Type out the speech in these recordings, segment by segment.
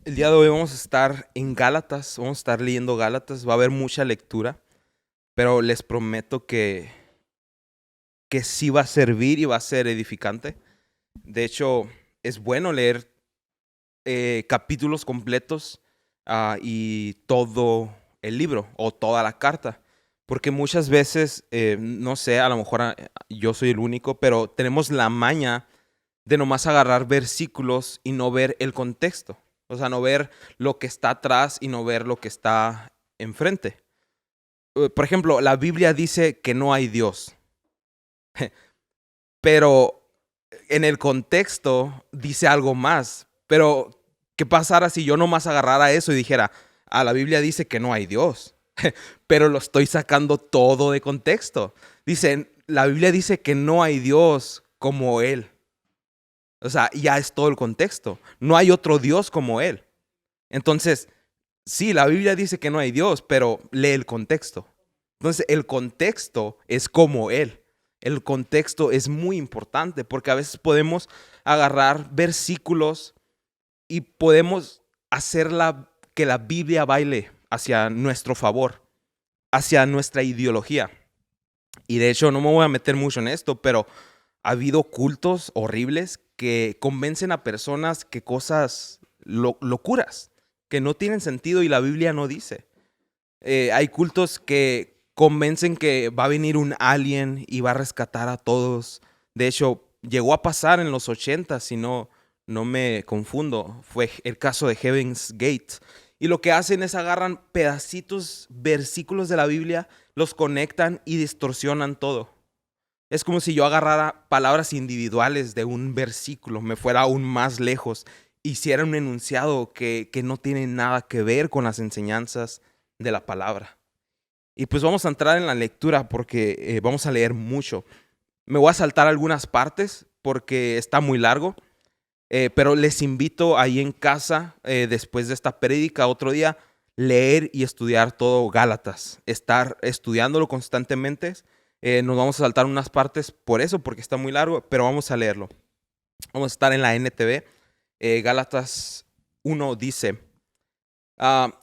El día de hoy vamos a estar en Gálatas, vamos a estar leyendo Gálatas, va a haber mucha lectura, pero les prometo que sí va a servir y va a ser edificante. De hecho, es bueno leer capítulos completos y todo el libro o toda la carta, porque muchas veces, no sé, a lo mejor yo soy el único, pero tenemos la maña de nomás agarrar versículos y no ver el contexto. O sea, no ver lo que está atrás y no ver lo que está enfrente. Por ejemplo, la Biblia dice que no hay Dios, pero en el contexto dice algo más. Pero, ¿qué pasara si yo nomás agarrara eso y dijera, la Biblia dice que no hay Dios, pero lo estoy sacando todo de contexto? Dicen, la Biblia dice que no hay Dios como Él. O sea, ya es todo el contexto. No hay otro Dios como Él. Entonces, sí, la Biblia dice que no hay Dios, pero lee el contexto. Entonces, el contexto es como Él. El contexto es muy importante porque a veces podemos agarrar versículos y podemos hacer que la Biblia baile hacia nuestro favor, hacia nuestra ideología. Y de hecho, no me voy a meter mucho en esto, pero ha habido cultos horribles que convencen a personas que cosas locuras, que no tienen sentido y la Biblia no dice. Hay cultos que convencen que va a venir un alien y va a rescatar a todos. De hecho, llegó a pasar en los 80, si no me confundo. Fue el caso de Heaven's Gate. Y lo que hacen es agarran pedacitos, versículos de la Biblia, los conectan y distorsionan todo. Es como si yo agarrara palabras individuales de un versículo, me fuera aún más lejos, hiciera un enunciado que no tiene nada que ver con las enseñanzas de la palabra. Y pues vamos a entrar en la lectura porque vamos a leer mucho. Me voy a saltar algunas partes porque está muy largo, pero les invito ahí en casa, después de esta prédica, otro día, leer y estudiar todo Gálatas, estar estudiándolo constantemente. Nos vamos a saltar unas partes por eso, porque está muy largo, pero vamos a leerlo. Vamos a estar en la NTV. Gálatas 1 dice,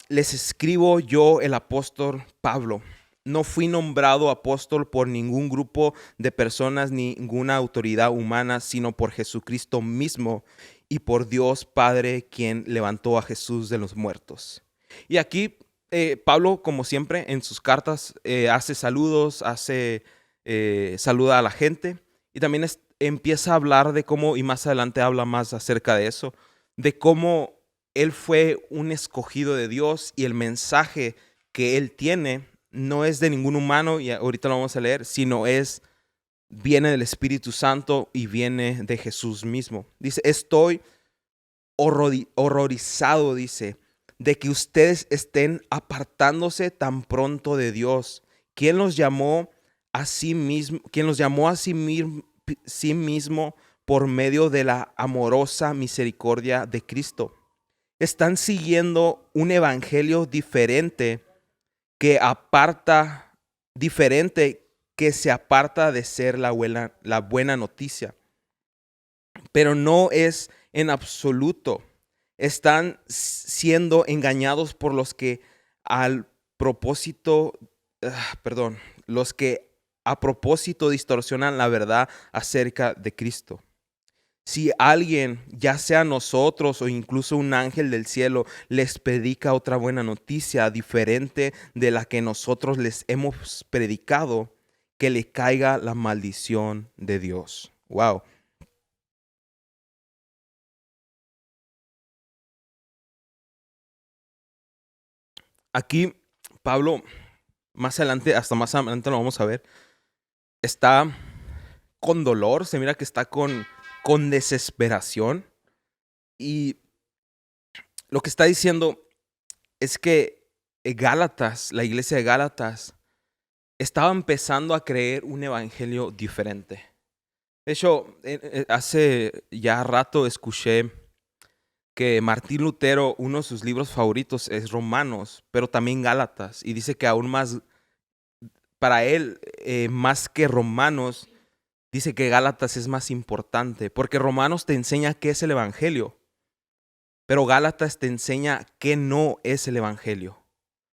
les escribo yo, el apóstol Pablo. No fui nombrado apóstol por ningún grupo de personas ni ninguna autoridad humana, sino por Jesucristo mismo y por Dios Padre, quien levantó a Jesús de los muertos. Y aquí Pablo, como siempre, en sus cartas hace saludos, saluda a la gente y también empieza a hablar de cómo, y más adelante habla más acerca de eso, de cómo él fue un escogido de Dios y el mensaje que él tiene no es de ningún humano, y ahorita lo vamos a leer, sino viene del Espíritu Santo y viene de Jesús mismo. Dice, estoy horrorizado, dice, de que ustedes estén apartándose tan pronto de Dios. ¿Quién los llamó a sí mismo? ¿Quién los llamó a sí mismo por medio de la amorosa misericordia de Cristo? Están siguiendo un evangelio que aparta, diferente, que se aparta de ser la buena noticia. Pero no es en absoluto. Están siendo engañados por los que al propósito, perdón, los que a propósito distorsionan la verdad acerca de Cristo. Si alguien, ya sea nosotros o incluso un ángel del cielo, les predica otra buena noticia diferente de la que nosotros les hemos predicado, que le caiga la maldición de Dios. Wow. Aquí Pablo, más adelante, hasta más adelante lo vamos a ver, está con dolor, se mira que está con desesperación y lo que está diciendo es que Gálatas, la iglesia de Gálatas, estaba empezando a creer un evangelio diferente. De hecho, hace ya rato escuché que Martín Lutero, uno de sus libros favoritos es Romanos, pero también Gálatas, y dice que aún más, para él, más que Romanos, dice que Gálatas es más importante, porque Romanos te enseña qué es el evangelio, Pero Gálatas te enseña qué no es el evangelio,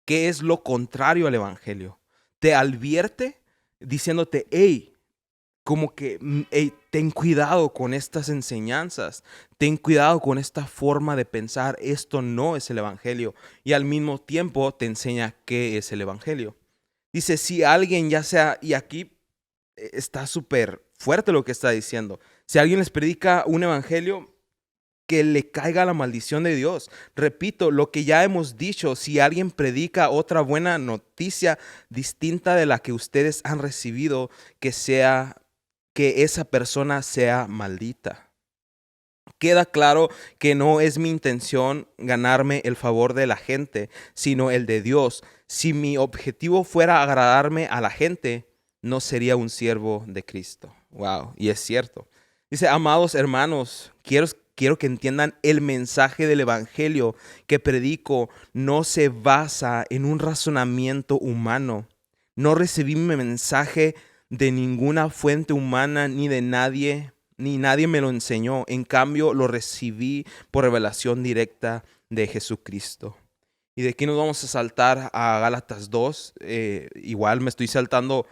qué es lo contrario al evangelio. Te advierte diciéndote, hey, como que, hey, ten cuidado con estas enseñanzas, ten cuidado con esta forma de pensar, esto no es el evangelio. Y al mismo tiempo te enseña qué es el evangelio. Dice, si alguien ya sea, y aquí está súper fuerte lo que está diciendo, si alguien les predica un evangelio, que le caiga la maldición de Dios. Repito, lo que ya hemos dicho, si alguien predica otra buena noticia distinta de la que ustedes han recibido, que esa persona sea maldita. Queda claro que no es mi intención ganarme el favor de la gente, sino el de Dios. Si mi objetivo fuera agradarme a la gente, no sería un siervo de Cristo. Wow, y es cierto. Dice, amados hermanos, quiero que entiendan el mensaje del evangelio que predico no se basa en un razonamiento humano. No recibí mi mensaje de ninguna fuente humana ni nadie me lo enseñó. En cambio, lo recibí por revelación directa de Jesucristo. Y de aquí nos vamos a saltar a Gálatas 2. Igual me estoy saltando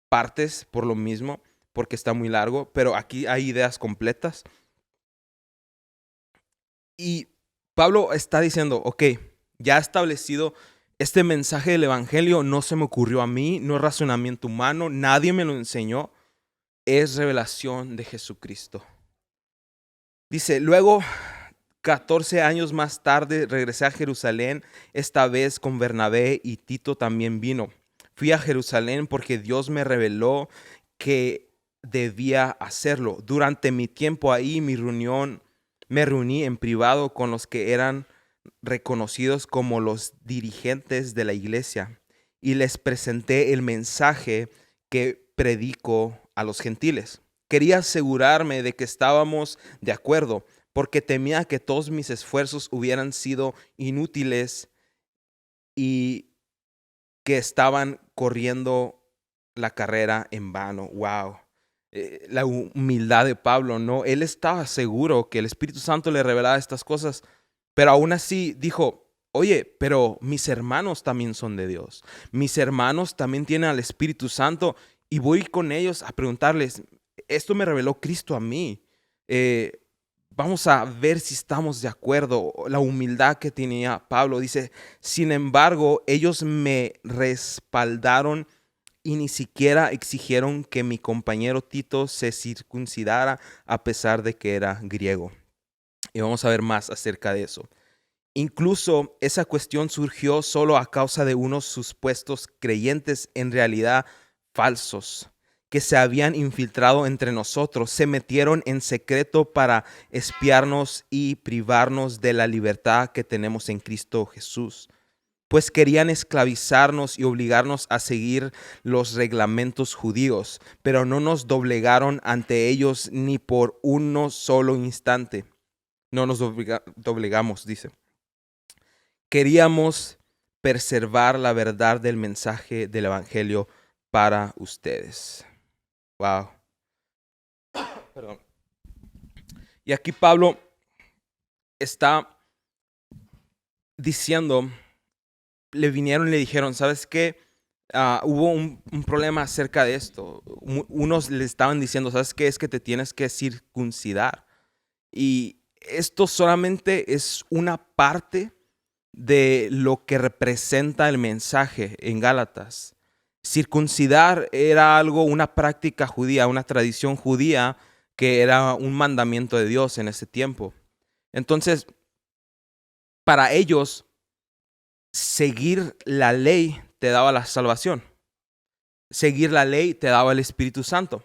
partes por lo mismo, porque está muy largo, pero aquí hay ideas completas. Y Pablo está diciendo, ok, ya establecido, este mensaje del evangelio no se me ocurrió a mí, no es razonamiento humano, nadie me lo enseñó, es revelación de Jesucristo. Dice, luego 14 años más tarde regresé a Jerusalén, esta vez con Bernabé y Tito también vino. Fui a Jerusalén porque Dios me reveló que debía hacerlo. Durante mi tiempo ahí, me reuní en privado con los que eran reconocidos como los dirigentes de la iglesia y les presenté el mensaje que predico a los gentiles. Quería asegurarme de que estábamos de acuerdo, porque temía que todos mis esfuerzos hubieran sido inútiles y que estaban corriendo la carrera en vano. Wow. La humildad de Pablo, ¿no? Él estaba seguro que el Espíritu Santo le revelaba estas cosas, pero aún así dijo, oye, pero mis hermanos también son de Dios. Mis hermanos también tienen al Espíritu Santo y voy con ellos a preguntarles, esto me reveló Cristo a mí. Vamos a ver si estamos de acuerdo. La humildad que tenía Pablo. Dice, sin embargo, ellos me respaldaron y ni siquiera exigieron que mi compañero Tito se circuncidara a pesar de que era griego. Y vamos a ver más acerca de eso. Incluso esa cuestión surgió solo a causa de unos supuestos creyentes en realidad falsos que se habían infiltrado entre nosotros, se metieron en secreto para espiarnos y privarnos de la libertad que tenemos en Cristo Jesús. Pues querían esclavizarnos y obligarnos a seguir los reglamentos judíos, pero no nos doblegaron ante ellos ni por uno solo instante. No nos doblegamos, dice. Queríamos preservar la verdad del mensaje del evangelio para ustedes. Wow. Perdón. Y aquí Pablo está diciendo, le vinieron y le dijeron, ¿sabes qué? Hubo un problema acerca de esto. Unos le estaban diciendo, ¿sabes qué? Es que te tienes que circuncidar. Y esto solamente es una parte de lo que representa el mensaje en Gálatas. Circuncidar era una práctica judía, una tradición judía que era un mandamiento de Dios en ese tiempo. Entonces, para ellos, seguir la ley te daba la salvación. Seguir la ley te daba el Espíritu Santo.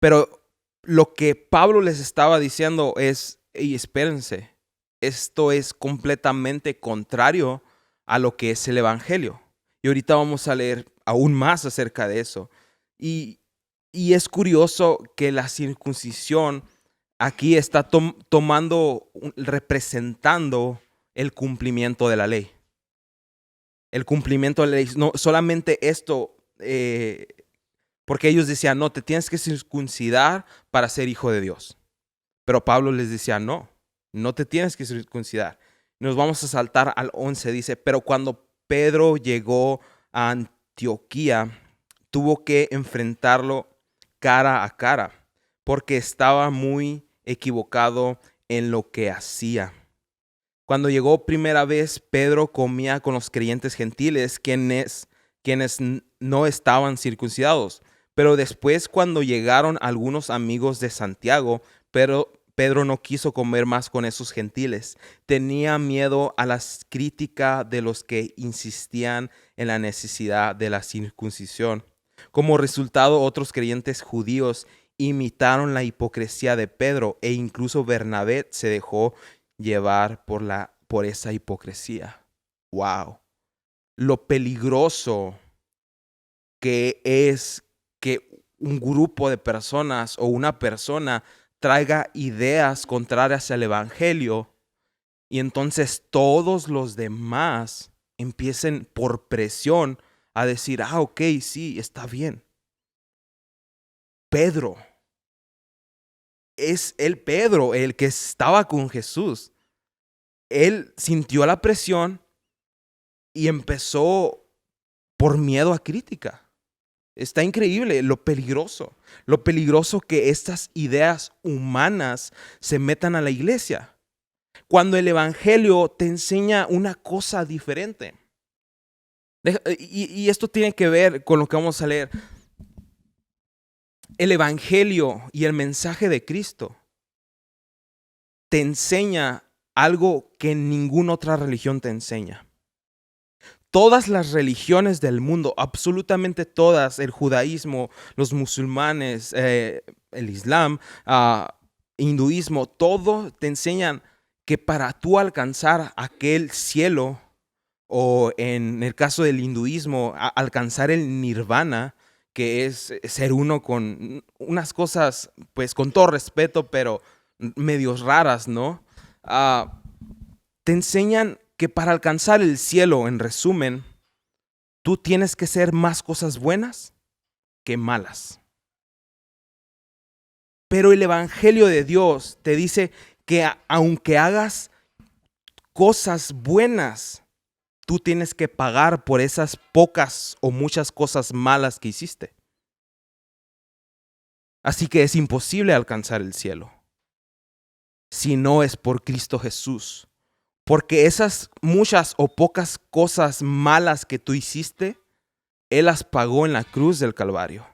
Pero lo que Pablo les estaba diciendo es, hey, espérense, esto es completamente contrario a lo que es el evangelio. Y ahorita vamos a leer aún más acerca de eso. Y es curioso que la circuncisión aquí está representando el cumplimiento de la ley. El cumplimiento de la ley. No solamente esto, porque ellos decían, no, te tienes que circuncidar para ser hijo de Dios. Pero Pablo les decía, no. No te tienes que circuncidar. Nos vamos a saltar al 11. Dice, pero cuando Pedro llegó a Antioquía, tuvo que enfrentarlo cara a cara, porque estaba muy equivocado en lo que hacía. Cuando llegó primera vez, Pedro comía con los creyentes gentiles, quienes no estaban circuncidados. Pero después, cuando llegaron algunos amigos de Santiago, Pedro no quiso comer más con esos gentiles. Tenía miedo a la crítica de los que insistían en la necesidad de la circuncisión. Como resultado, otros creyentes judíos imitaron la hipocresía de Pedro e incluso Bernabé se dejó llevar por esa hipocresía. Wow. Lo peligroso que es que un grupo de personas o una persona traiga ideas contrarias al evangelio y entonces todos los demás empiecen por presión a decir, ok, sí, está bien. Pedro, es Pedro el que estaba con Jesús. Él sintió la presión y empezó por miedo a crítica. Está increíble lo peligroso que estas ideas humanas se metan a la iglesia. Cuando el evangelio te enseña una cosa diferente. Y esto tiene que ver con lo que vamos a leer. El evangelio y el mensaje de Cristo te enseña algo que ninguna otra religión te enseña. Todas las religiones del mundo, absolutamente todas, el judaísmo, los musulmanes, el islam, hinduismo, todo te enseñan que para tú alcanzar aquel cielo, o en el caso del hinduismo, alcanzar el nirvana, que es ser uno con unas cosas, pues con todo respeto, pero medios raras, ¿no? Te enseñan que para alcanzar el cielo, en resumen, tú tienes que hacer más cosas buenas que malas. Pero el evangelio de Dios te dice que aunque hagas cosas buenas, tú tienes que pagar por esas pocas o muchas cosas malas que hiciste. Así que es imposible alcanzar el cielo si no es por Cristo Jesús. Porque esas muchas o pocas cosas malas que tú hiciste, Él las pagó en la cruz del Calvario.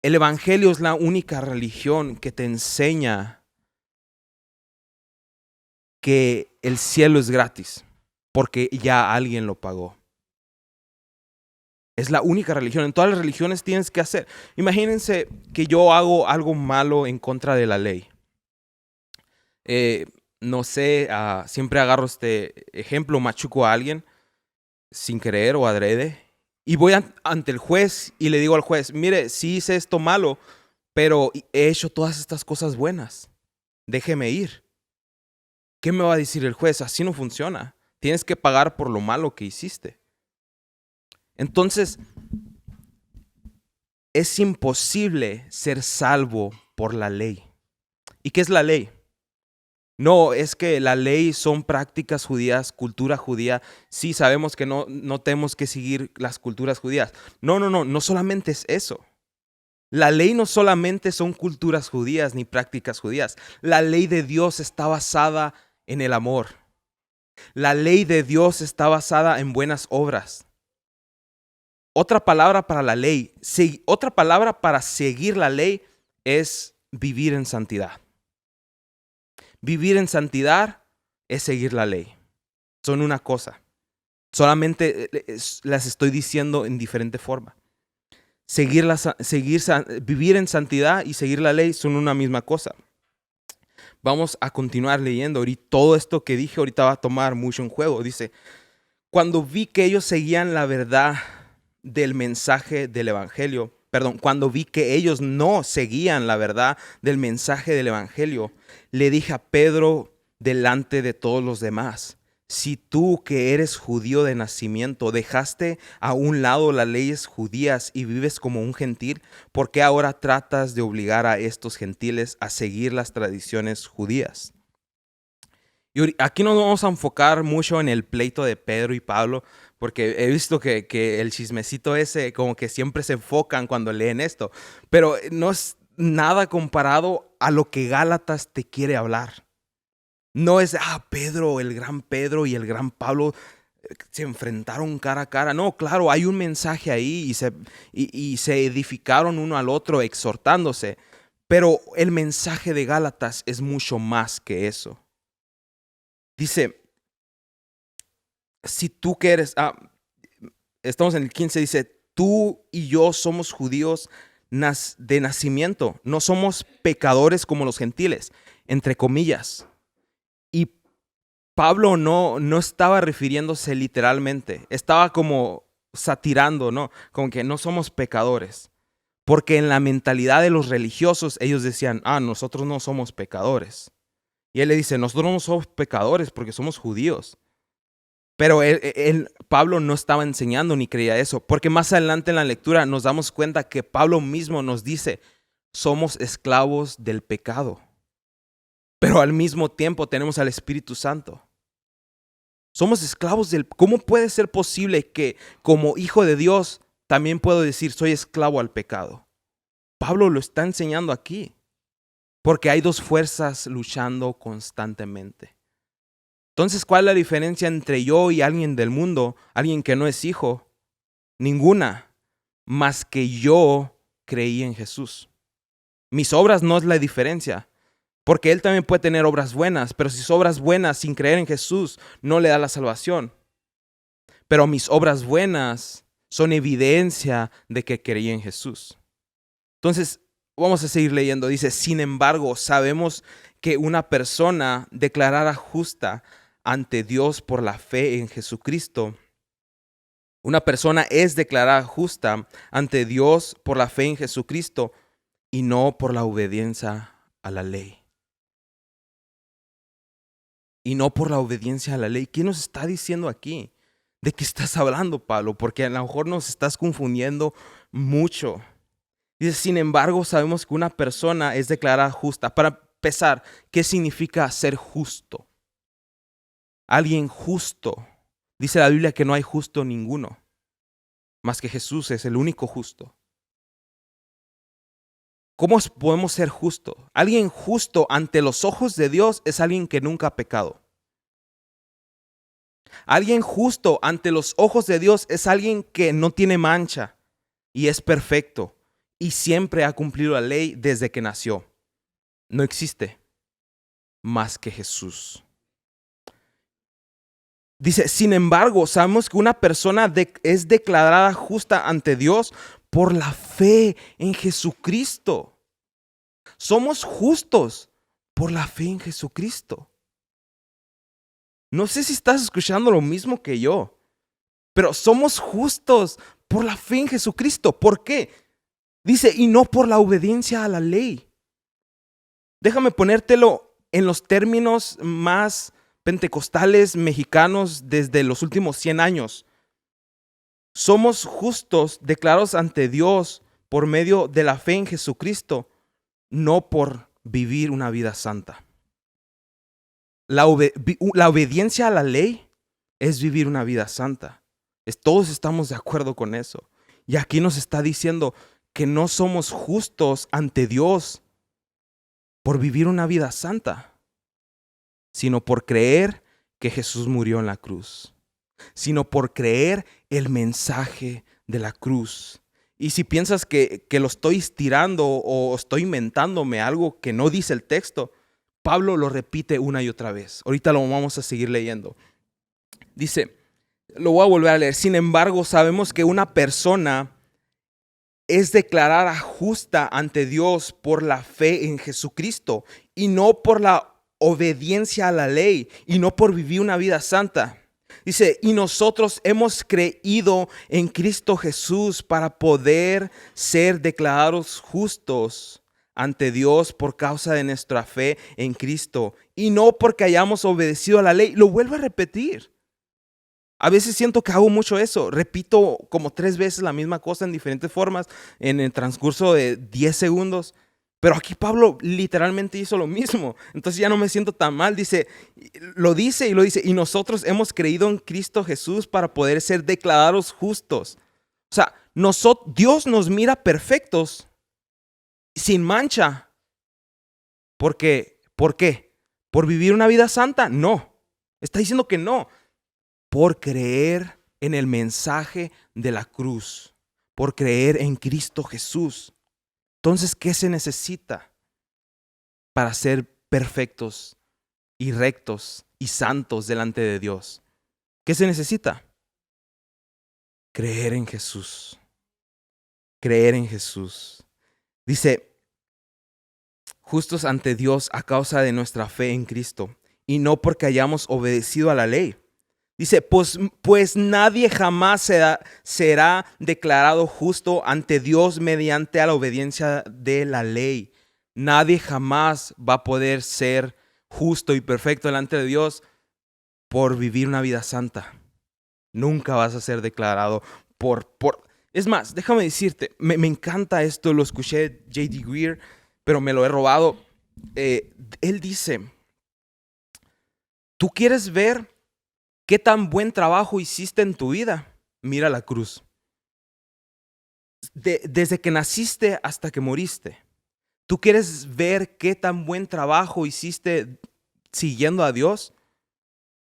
El evangelio es la única religión que te enseña que el cielo es gratis, porque ya alguien lo pagó. Es la única religión. En todas las religiones tienes que hacer. Imagínense que yo hago algo malo en contra de la ley. No sé, siempre agarro este ejemplo, machuco a alguien sin querer o adrede. Y voy ante el juez y le digo al juez, mire, sí hice esto malo, pero he hecho todas estas cosas buenas. Déjeme ir. ¿Qué me va a decir el juez? Así no funciona. Tienes que pagar por lo malo que hiciste. Entonces, es imposible ser salvo por la ley. ¿Y qué es la ley? No, es que la ley son prácticas judías, cultura judía. Sí, sabemos que no tenemos que seguir las culturas judías. No solamente es eso. La ley no solamente son culturas judías ni prácticas judías. La ley de Dios está basada en el amor. La ley de Dios está basada en buenas obras. Otra palabra para la ley, otra palabra para seguir la ley es vivir en santidad. Vivir en santidad es seguir la ley. Son una cosa. Solamente las estoy diciendo en diferente forma. Vivir en santidad y seguir la ley son una misma cosa. Vamos a continuar leyendo. Y todo esto que dije ahorita va a tomar mucho en juego. Dice, cuando vi que ellos seguían la verdad del mensaje del evangelio, cuando vi que ellos no seguían la verdad del mensaje del evangelio, le dije a Pedro delante de todos los demás, si tú que eres judío de nacimiento dejaste a un lado las leyes judías y vives como un gentil, ¿por qué ahora tratas de obligar a estos gentiles a seguir las tradiciones judías? Y aquí nos vamos a enfocar mucho en el pleito de Pedro y Pablo, porque he visto que el chismecito ese como que siempre se enfocan cuando leen esto, pero no es nada comparado a lo que Gálatas te quiere hablar. No es, Pedro, el gran Pedro y el gran Pablo se enfrentaron cara a cara. No, claro, hay un mensaje ahí y se edificaron uno al otro exhortándose, pero el mensaje de Gálatas es mucho más que eso. Dice, si tú que eres, estamos en el 15, dice, tú y yo somos judíos de nacimiento, no somos pecadores como los gentiles, entre comillas. Y Pablo no estaba refiriéndose literalmente, estaba como satirando, ¿no? Como que no somos pecadores. Porque en la mentalidad de los religiosos ellos decían, nosotros no somos pecadores. Y él le dice, nosotros no somos pecadores porque somos judíos. Pero Pablo no estaba enseñando ni creía eso, porque más adelante en la lectura nos damos cuenta que Pablo mismo nos dice, somos esclavos del pecado, pero al mismo tiempo tenemos al Espíritu Santo. Somos esclavos ¿Cómo puede ser posible que como hijo de Dios también puedo decir soy esclavo al pecado? Pablo lo está enseñando aquí, porque hay dos fuerzas luchando constantemente. Entonces, ¿cuál es la diferencia entre yo y alguien del mundo, alguien que no es hijo? Ninguna, más que yo creí en Jesús. Mis obras no es la diferencia, porque Él también puede tener obras buenas, pero sus obras buenas sin creer en Jesús no le da la salvación. Pero mis obras buenas son evidencia de que creí en Jesús. Entonces, vamos a seguir leyendo. Dice, sin embargo, sabemos que una persona declarada justa ante Dios por la fe en Jesucristo. Una persona es declarada justa ante Dios por la fe en Jesucristo y no por la obediencia a la ley. Y no por la obediencia a la ley. ¿Quién nos está diciendo aquí? ¿De qué estás hablando, Pablo? Porque a lo mejor nos estás confundiendo mucho. Dice, sin embargo, sabemos que una persona es declarada justa. Para empezar, ¿qué significa ser justo? Alguien justo. Dice la Biblia que no hay justo ninguno, más que Jesús es el único justo. ¿Cómo podemos ser justos? Alguien justo ante los ojos de Dios es alguien que nunca ha pecado. Alguien justo ante los ojos de Dios es alguien que no tiene mancha y es perfecto y siempre ha cumplido la ley desde que nació. No existe más que Jesús. Dice, sin embargo, sabemos que una persona es declarada justa ante Dios por la fe en Jesucristo. Somos justos por la fe en Jesucristo. No sé si estás escuchando lo mismo que yo, pero somos justos por la fe en Jesucristo. ¿Por qué? Dice, y no por la obediencia a la ley. Déjame ponértelo en los términos más pentecostales mexicanos desde los últimos 100 años. Somos justos declarados ante Dios por medio de la fe en Jesucristo, no por vivir una vida santa. La obediencia a la ley es vivir una vida santa. Todos estamos de acuerdo con eso. Y aquí nos está diciendo que no somos justos ante Dios por vivir una vida santa, sino por creer que Jesús murió en la cruz, sino por creer el mensaje de la cruz. Y si piensas que lo estoy estirando o estoy inventándome algo que no dice el texto, Pablo lo repite una y otra vez. Ahorita lo vamos a seguir leyendo. Dice, lo voy a volver a leer. Sin embargo, sabemos que una persona es declarada justa ante Dios por la fe en Jesucristo y no por la obediencia a la ley y no por vivir una vida santa. Dice, y nosotros hemos creído en Cristo Jesús para poder ser declarados justos ante Dios por causa de nuestra fe en Cristo y no porque hayamos obedecido a la ley. Lo vuelvo a repetir. A veces siento que hago mucho eso. Repito como 3 veces la misma cosa en diferentes formas en el transcurso de 10 segundos. Pero aquí Pablo literalmente hizo lo mismo. Entonces ya no me siento tan mal. Dice, y nosotros hemos creído en Cristo Jesús para poder ser declarados justos. O sea, Dios nos mira perfectos, sin mancha. ¿Por qué? ¿Por vivir una vida santa? No. Está diciendo que no. Por creer en el mensaje de la cruz. Por creer en Cristo Jesús. Entonces, ¿qué se necesita para ser perfectos y rectos y santos delante de Dios? ¿Qué se necesita? Creer en Jesús. Creer en Jesús. Dice, justos ante Dios a causa de nuestra fe en Cristo, y no porque hayamos obedecido a la ley. Dice, pues nadie jamás será declarado justo ante Dios mediante a la obediencia de la ley. Nadie jamás va a poder ser justo y perfecto delante de Dios por vivir una vida santa. Nunca vas a ser declarado Es más, déjame decirte, me encanta esto, lo escuché de J.D. Greear, pero me lo he robado. Él dice, ¿tú quieres ver qué tan buen trabajo hiciste en tu vida? Mira la cruz. Desde que naciste hasta que moriste. ¿Tú quieres ver qué tan buen trabajo hiciste siguiendo a Dios?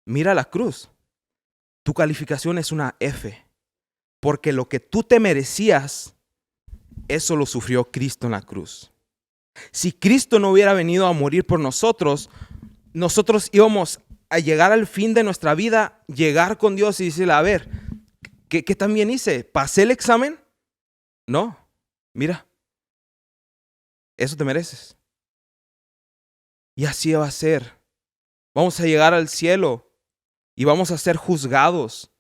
Mira la cruz. Tu calificación es una F. Porque lo que tú te merecías, eso lo sufrió Cristo en la cruz. Si Cristo no hubiera venido a morir por nosotros, nosotros íbamos a llegar al fin de nuestra vida, llegar con Dios y decirle, a ver, ¿qué tan bien hice? ¿Pasé el examen? No, mira, eso te mereces. Y así va a ser. Vamos a llegar al cielo y vamos a ser juzgados.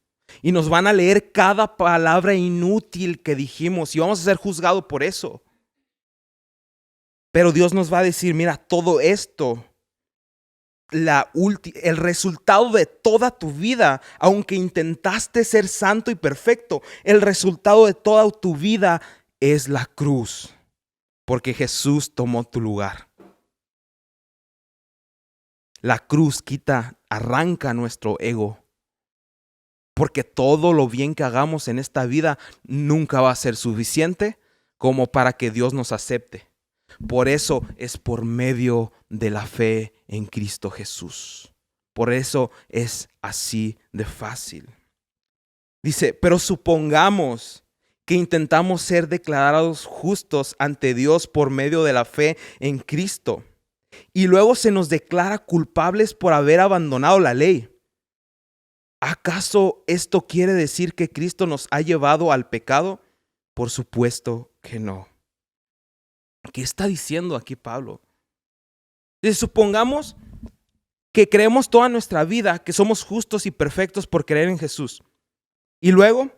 Y nos van a leer cada palabra inútil que dijimos y vamos a ser juzgados por eso. Pero Dios nos va a decir, mira, todo esto, el resultado de toda tu vida, aunque intentaste ser santo y perfecto, el resultado de toda tu vida es la cruz, porque Jesús tomó tu lugar. La cruz arranca nuestro ego, porque todo lo bien que hagamos en esta vida nunca va a ser suficiente como para que Dios nos acepte. Por eso es por medio de la fe en Cristo Jesús. Por eso es así de fácil. Dice, pero supongamos que intentamos ser declarados justos ante Dios por medio de la fe en Cristo. Y luego se nos declara culpables por haber abandonado la ley. ¿Acaso esto quiere decir que Cristo nos ha llevado al pecado? Por supuesto que no. ¿Qué está diciendo aquí Pablo? Dice, supongamos que creemos toda nuestra vida que somos justos y perfectos por creer en Jesús. Y luego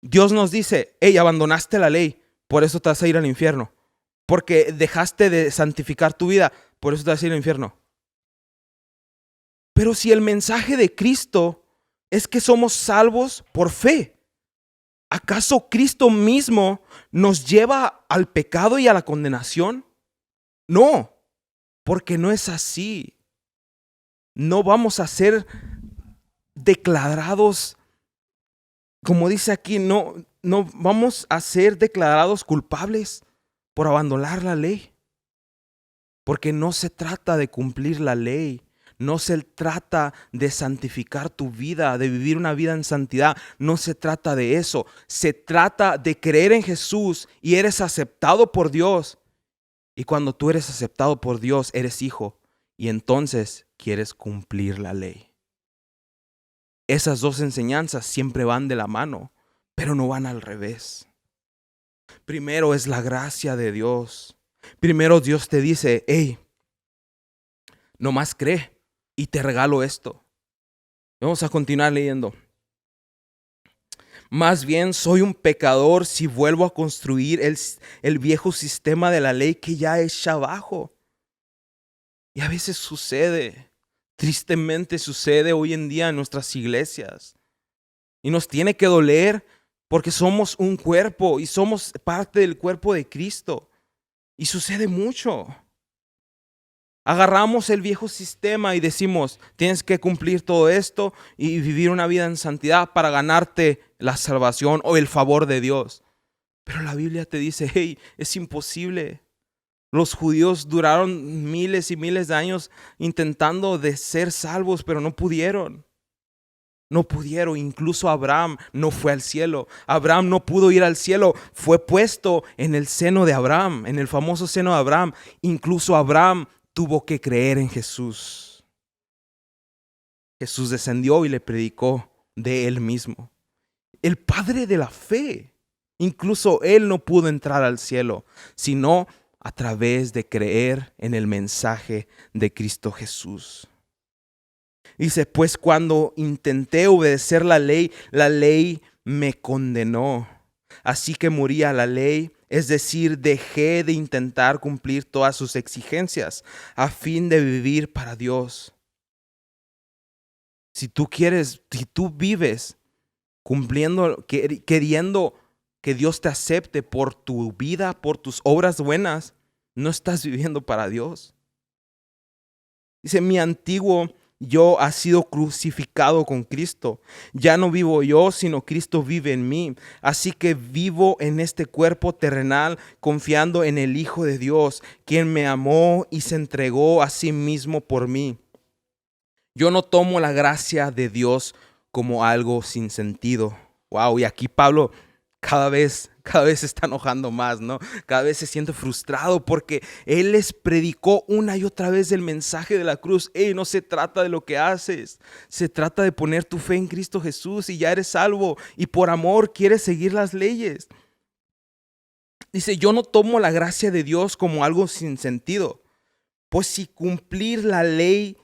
Dios nos dice, hey, abandonaste la ley, por eso te vas a ir al infierno. Porque dejaste de santificar tu vida, por eso te vas a ir al infierno. Pero si el mensaje de Cristo es que somos salvos por fe, ¿acaso Cristo mismo nos lleva al pecado y a la condenación? No, porque no es así. No vamos a ser declarados, como dice aquí, no vamos a ser declarados culpables por abandonar la ley. Porque no se trata de cumplir la ley. No se trata de santificar tu vida, de vivir una vida en santidad. No se trata de eso. Se trata de creer en Jesús y eres aceptado por Dios. Y cuando tú eres aceptado por Dios, eres hijo. Y entonces quieres cumplir la ley. Esas dos enseñanzas siempre van de la mano, pero no van al revés. Primero es la gracia de Dios. Primero Dios te dice, hey, nomás cree. Y te regalo esto. Vamos a continuar leyendo. Más bien soy un pecador si vuelvo a construir el viejo sistema de la ley que ya echa abajo. Y a veces sucede, tristemente sucede hoy en día en nuestras iglesias. Y nos tiene que doler porque somos un cuerpo y somos parte del cuerpo de Cristo. Y sucede mucho. Agarramos el viejo sistema y decimos, tienes que cumplir todo esto y vivir una vida en santidad para ganarte la salvación o el favor de Dios. Pero la Biblia te dice, hey, es imposible. Los judíos duraron miles y miles de años intentando de ser salvos, pero no pudieron. No pudieron, incluso Abraham no fue al cielo. Abraham no pudo ir al cielo, fue puesto en el seno de Abraham, en el famoso seno de Abraham. Incluso Abraham tuvo que creer en Jesús. Jesús descendió y le predicó de él mismo. El padre de la fe. Incluso él no pudo entrar al cielo, sino a través de creer en el mensaje de Cristo Jesús. Dice, pues cuando intenté obedecer la ley me condenó. Así que morí a la ley, es decir, dejé de intentar cumplir todas sus exigencias a fin de vivir para Dios. Si tú vives cumpliendo, queriendo que Dios te acepte por tu vida, por tus obras buenas, no estás viviendo para Dios. Dice, mi antiguo yo ha sido crucificado con Cristo. Ya no vivo yo, sino Cristo vive en mí. Así que vivo en este cuerpo terrenal, confiando en el Hijo de Dios, quien me amó y se entregó a sí mismo por mí. Yo no tomo la gracia de Dios como algo sin sentido. Wow, y aquí Pablo cada vez se está enojando más, ¿no? Cada vez se siente frustrado porque él les predicó una y otra vez el mensaje de la cruz. Hey, no se trata de lo que haces, se trata de poner tu fe en Cristo Jesús y ya eres salvo y por amor quieres seguir las leyes. Dice, yo no tomo la gracia de Dios como algo sin sentido, pues si cumplir la ley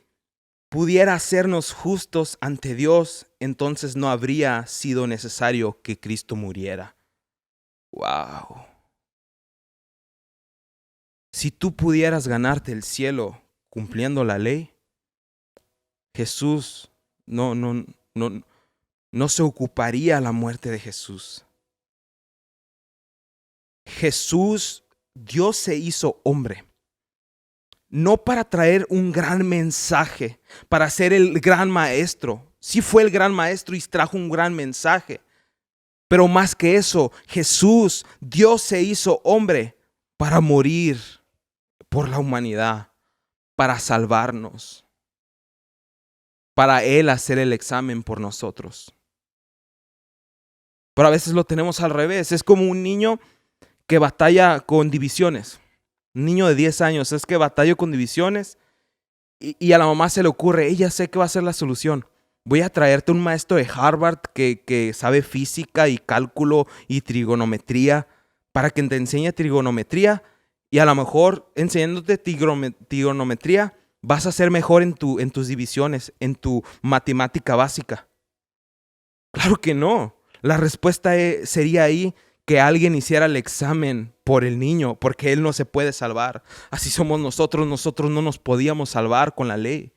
pudiera hacernos justos ante Dios, entonces no habría sido necesario que Cristo muriera. Wow. Si tú pudieras ganarte el cielo cumpliendo la ley, Jesús no se ocuparía la muerte de Jesús. Jesús, Dios se hizo hombre. No para traer un gran mensaje, para ser el gran maestro. Sí fue el gran maestro y trajo un gran mensaje. Pero más que eso, Jesús, Dios se hizo hombre para morir por la humanidad, para salvarnos, para Él hacer el examen por nosotros. Pero a veces lo tenemos al revés. Es como un niño que batalla con divisiones. Un niño de 10 años es que batalla con divisiones y a la mamá se le ocurre, ella sé que va a ser la solución. Voy a traerte un maestro de Harvard que sabe física y cálculo y trigonometría para que te enseñe trigonometría y a lo mejor enseñándote trigonometría vas a ser mejor en tus divisiones, en tu matemática básica. Claro que no. La respuesta sería ahí que alguien hiciera el examen por el niño, porque él no se puede salvar. Así somos nosotros no nos podíamos salvar con la ley.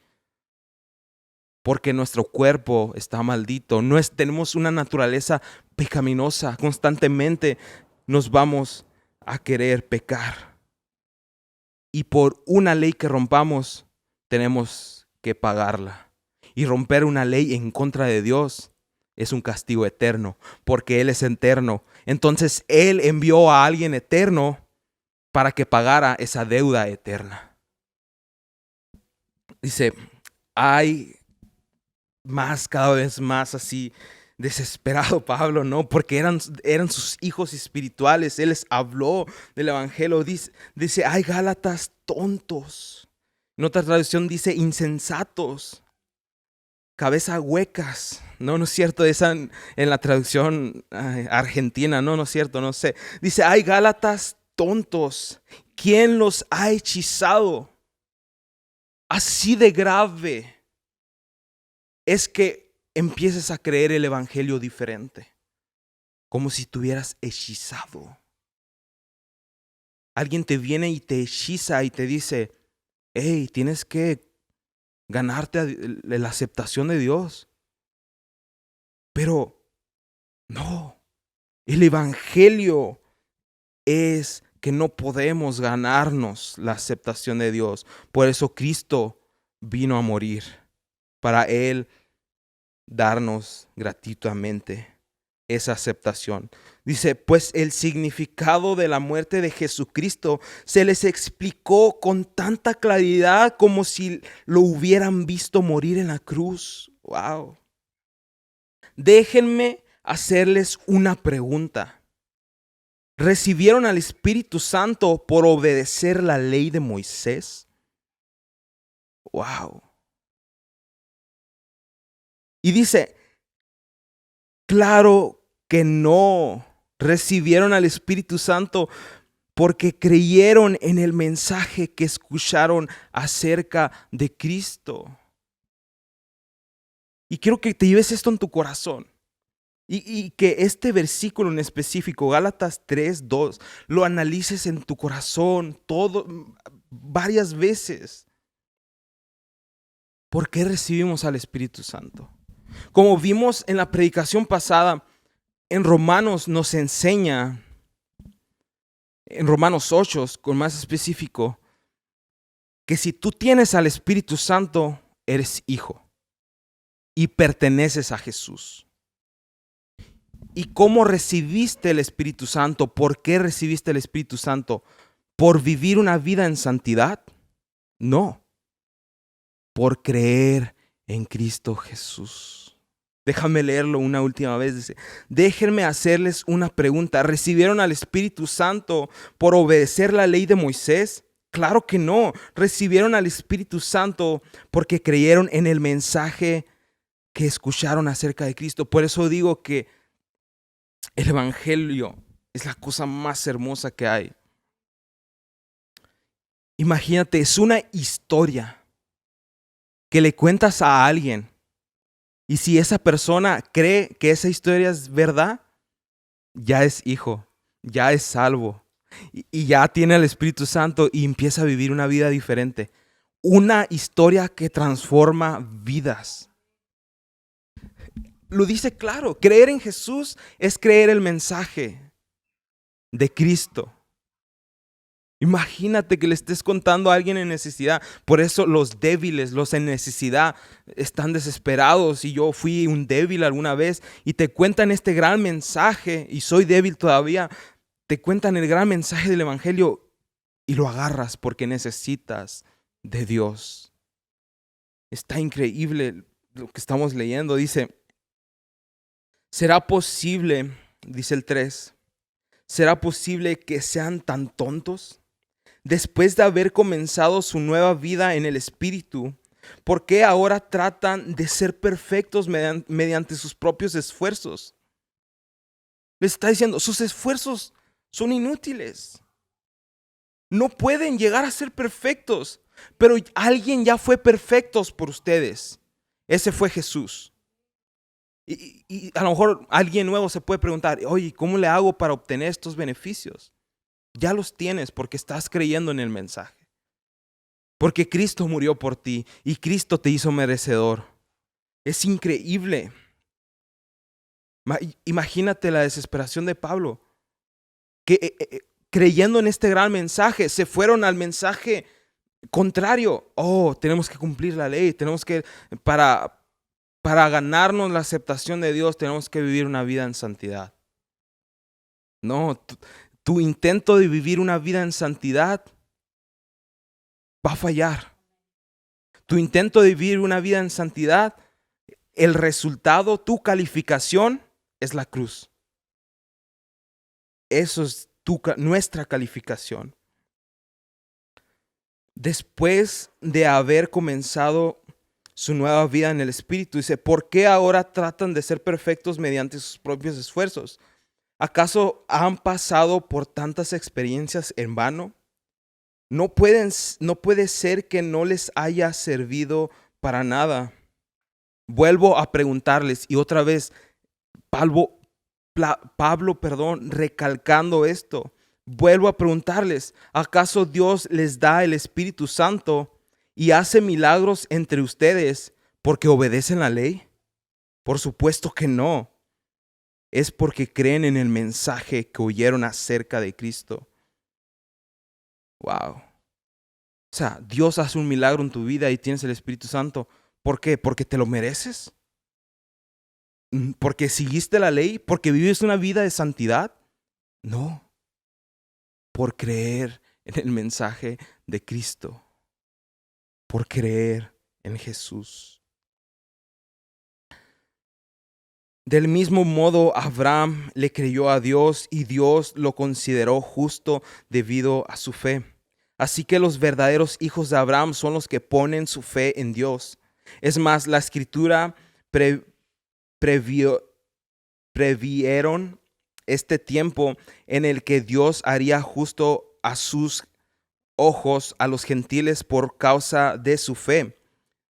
Porque nuestro cuerpo está maldito, tenemos una naturaleza pecaminosa, constantemente nos vamos a querer pecar. Y por una ley que rompamos, tenemos que pagarla. Y romper una ley en contra de Dios es un castigo eterno, porque Él es eterno. Entonces Él envió a alguien eterno para que pagara esa deuda eterna. Dice, hay cada vez más así desesperado Pablo, ¿no? Porque eran sus hijos espirituales. Él les habló del evangelio. Dice, hay Gálatas tontos. En otra traducción dice insensatos. Cabeza huecas. No es cierto. Esa en la traducción argentina. No es cierto, no sé. Dice, hay Gálatas tontos. ¿Quién los ha hechizado? Así de grave es que empieces a creer el evangelio diferente, como si estuvieras hechizado. Alguien te viene y te hechiza y te dice, hey, tienes que ganarte la aceptación de Dios. Pero no, el evangelio es que no podemos ganarnos la aceptación de Dios. Por eso Cristo vino a morir, para Él darnos gratuitamente esa aceptación. Dice, pues el significado de la muerte de Jesucristo se les explicó con tanta claridad como si lo hubieran visto morir en la cruz. Wow. Déjenme hacerles una pregunta. ¿Recibieron al Espíritu Santo por obedecer la ley de Moisés? Wow. Y dice, claro que no. Recibieron al Espíritu Santo porque creyeron en el mensaje que escucharon acerca de Cristo. Y quiero que te lleves esto en tu corazón. Y que este versículo en específico, Gálatas 3:2, lo analices en tu corazón varias veces. ¿Por qué recibimos al Espíritu Santo? Como vimos en la predicación pasada, en Romanos nos enseña, en Romanos 8, con más específico, que si tú tienes al Espíritu Santo, eres hijo y perteneces a Jesús. ¿Y cómo recibiste el Espíritu Santo? ¿Por qué recibiste el Espíritu Santo? ¿Por vivir una vida en santidad? No. Por creer en Cristo Jesús. Déjame leerlo una última vez. Dice, déjenme hacerles una pregunta. ¿Recibieron al Espíritu Santo por obedecer la ley de Moisés? Claro que no. Recibieron al Espíritu Santo porque creyeron en el mensaje que escucharon acerca de Cristo. Por eso digo que el evangelio es la cosa más hermosa que hay. Imagínate, es una historia que le cuentas a alguien. Y si esa persona cree que esa historia es verdad, ya es hijo, ya es salvo. Y ya tiene el Espíritu Santo y empieza a vivir una vida diferente. Una historia que transforma vidas. Lo dice claro, creer en Jesús es creer el mensaje de Cristo. Imagínate que le estés contando a alguien en necesidad. Por eso los débiles, los en necesidad, están desesperados. Y yo fui un débil alguna vez y te cuentan este gran mensaje, y soy débil todavía. Te cuentan el gran mensaje del evangelio y lo agarras porque necesitas de Dios. Está increíble lo que estamos leyendo. Dice, ¿será posible, dice el 3, será posible que sean tan tontos? Después de haber comenzado su nueva vida en el Espíritu, ¿por qué ahora tratan de ser perfectos mediante sus propios esfuerzos? Les está diciendo, sus esfuerzos son inútiles. No pueden llegar a ser perfectos, pero alguien ya fue perfecto por ustedes. Ese fue Jesús. Y a lo mejor alguien nuevo se puede preguntar, oye, ¿cómo le hago para obtener estos beneficios? Ya los tienes porque estás creyendo en el mensaje. Porque Cristo murió por ti y Cristo te hizo merecedor. Es increíble. Imagínate la desesperación de Pablo, que creyendo en este gran mensaje, se fueron al mensaje contrario. Oh, tenemos que cumplir la ley, tenemos que, para ganarnos la aceptación de Dios, tenemos que vivir una vida en santidad. No, tu intento de vivir una vida en santidad va a fallar. Tu intento de vivir una vida en santidad, el resultado, tu calificación es la cruz. Eso es nuestra calificación. Después de haber comenzado su nueva vida en el Espíritu, dice, ¿por qué ahora tratan de ser perfectos mediante sus propios esfuerzos? ¿Acaso han pasado por tantas experiencias en vano? No puede ser que no les haya servido para nada. Vuelvo a preguntarles, y otra vez, Pablo, recalcando esto, vuelvo a preguntarles, ¿acaso Dios les da el Espíritu Santo y hace milagros entre ustedes porque obedecen la ley? Por supuesto que no. Es porque creen en el mensaje que oyeron acerca de Cristo. Wow. O sea, Dios hace un milagro en tu vida y tienes el Espíritu Santo. ¿Por qué? ¿Porque te lo mereces? ¿Porque seguiste la ley? ¿Porque vives una vida de santidad? No. Por creer en el mensaje de Cristo. Por creer en Jesús. Del mismo modo, Abraham le creyó a Dios y Dios lo consideró justo debido a su fe. Así que los verdaderos hijos de Abraham son los que ponen su fe en Dios. Es más, la Escritura previeron este tiempo en el que Dios haría justo a sus ojos a los gentiles por causa de su fe.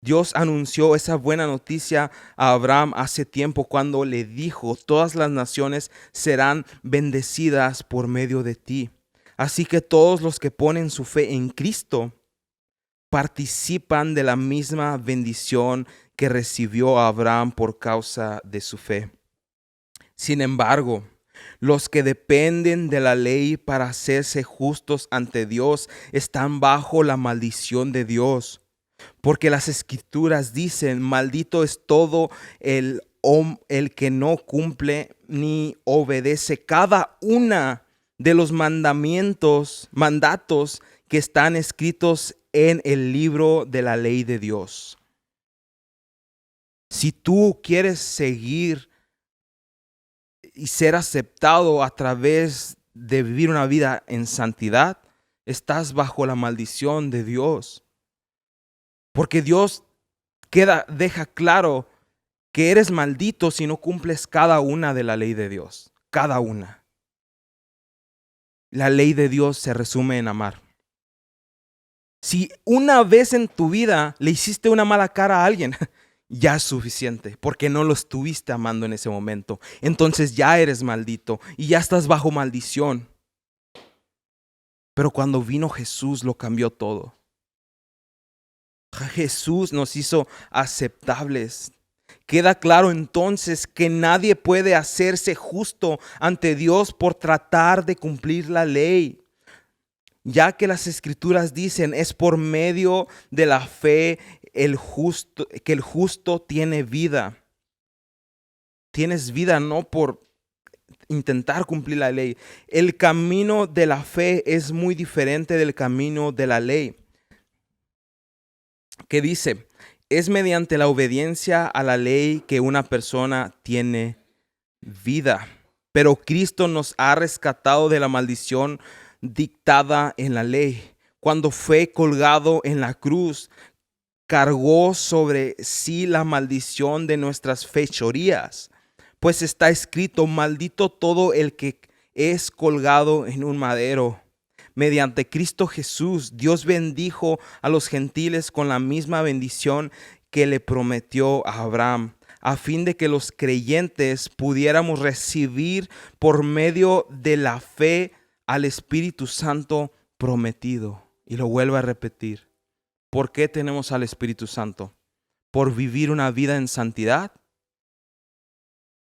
Dios anunció esa buena noticia a Abraham hace tiempo cuando le dijo: todas las naciones serán bendecidas por medio de ti. Así que todos los que ponen su fe en Cristo participan de la misma bendición que recibió Abraham por causa de su fe. Sin embargo, los que dependen de la ley para hacerse justos ante Dios están bajo la maldición de Dios. Porque las Escrituras dicen: maldito es todo el que no cumple ni obedece cada una de los mandatos que están escritos en el libro de la ley de Dios. Si tú quieres seguir y ser aceptado a través de vivir una vida en santidad, estás bajo la maldición de Dios. Porque Dios deja claro que eres maldito si no cumples cada una de la ley de Dios. Cada una. La ley de Dios se resume en amar. Si una vez en tu vida le hiciste una mala cara a alguien, ya es suficiente, porque no lo estuviste amando en ese momento. Entonces ya eres maldito y ya estás bajo maldición. Pero cuando vino Jesús, lo cambió todo. Jesús nos hizo aceptables. Queda claro entonces que nadie puede hacerse justo ante Dios por tratar de cumplir la ley, ya que las Escrituras dicen: es por medio de la fe que el justo tiene vida. Tienes vida no por intentar cumplir la ley. El camino de la fe es muy diferente del camino de la ley, que dice: es mediante la obediencia a la ley que una persona tiene vida. Pero Cristo nos ha rescatado de la maldición dictada en la ley. Cuando fue colgado en la cruz, cargó sobre sí la maldición de nuestras fechorías. Pues está escrito: maldito todo el que es colgado en un madero. Mediante Cristo Jesús, Dios bendijo a los gentiles con la misma bendición que le prometió a Abraham, a fin de que los creyentes pudiéramos recibir por medio de la fe al Espíritu Santo prometido. Y lo vuelvo a repetir. ¿Por qué tenemos al Espíritu Santo? ¿Por vivir una vida en santidad?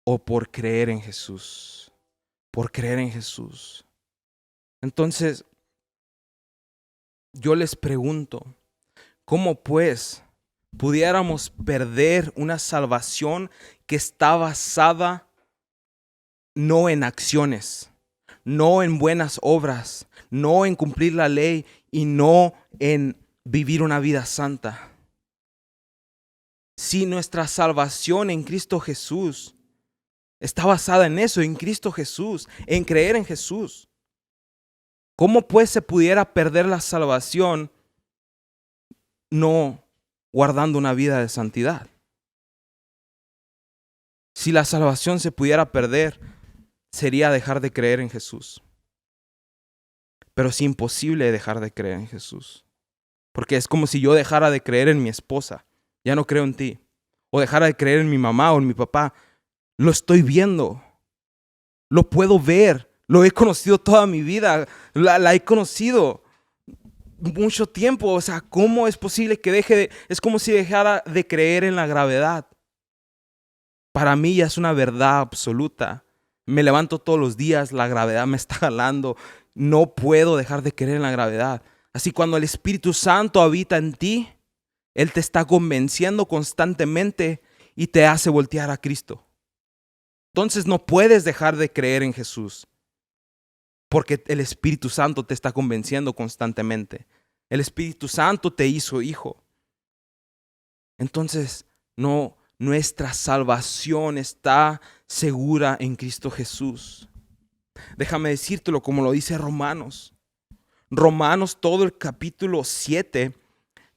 ¿O por creer en Jesús? Por creer en Jesús. Entonces, yo les pregunto: ¿cómo pues pudiéramos perder una salvación que está basada no en acciones, no en buenas obras, no en cumplir la ley y no en vivir una vida santa? Si nuestra salvación en Cristo Jesús está basada en eso, en Cristo Jesús, en creer en Jesús, ¿cómo pues se pudiera perder la salvación no guardando una vida de santidad? Si la salvación se pudiera perder, sería dejar de creer en Jesús. Pero es imposible dejar de creer en Jesús. Porque es como si yo dejara de creer en mi esposa. Ya no creo en ti. O dejara de creer en mi mamá o en mi papá. Lo estoy viendo. Lo puedo ver. Lo he conocido toda mi vida. La he conocido. mucho tiempo. O sea, ¿cómo es posible que es como si dejara de creer en la gravedad? Para mí ya es una verdad absoluta. Me levanto todos los días, la gravedad me está jalando. No puedo dejar de creer en la gravedad. Así cuando el Espíritu Santo habita en ti, Él te está convenciendo constantemente y te hace voltear a Cristo. Entonces no puedes dejar de creer en Jesús, porque el Espíritu Santo te está convenciendo constantemente. El Espíritu Santo te hizo hijo. Entonces, nuestra salvación está segura en Cristo Jesús. Déjame decírtelo como lo dice Romanos. Romanos, todo el capítulo 7,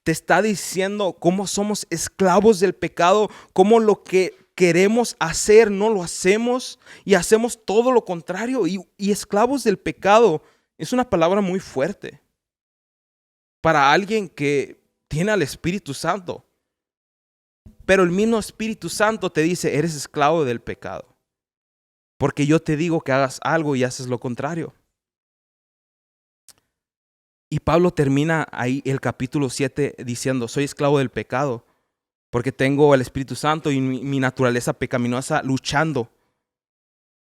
te está diciendo cómo somos esclavos del pecado, cómo lo que queremos hacer no lo hacemos y hacemos todo lo contrario. Y esclavos del pecado es una palabra muy fuerte para alguien que tiene al Espíritu Santo. Pero el mismo Espíritu Santo te dice, eres esclavo del pecado. Porque yo te digo que hagas algo y haces lo contrario. Y Pablo termina ahí el capítulo 7 diciendo, soy esclavo del pecado, porque tengo el Espíritu Santo y mi naturaleza pecaminosa luchando.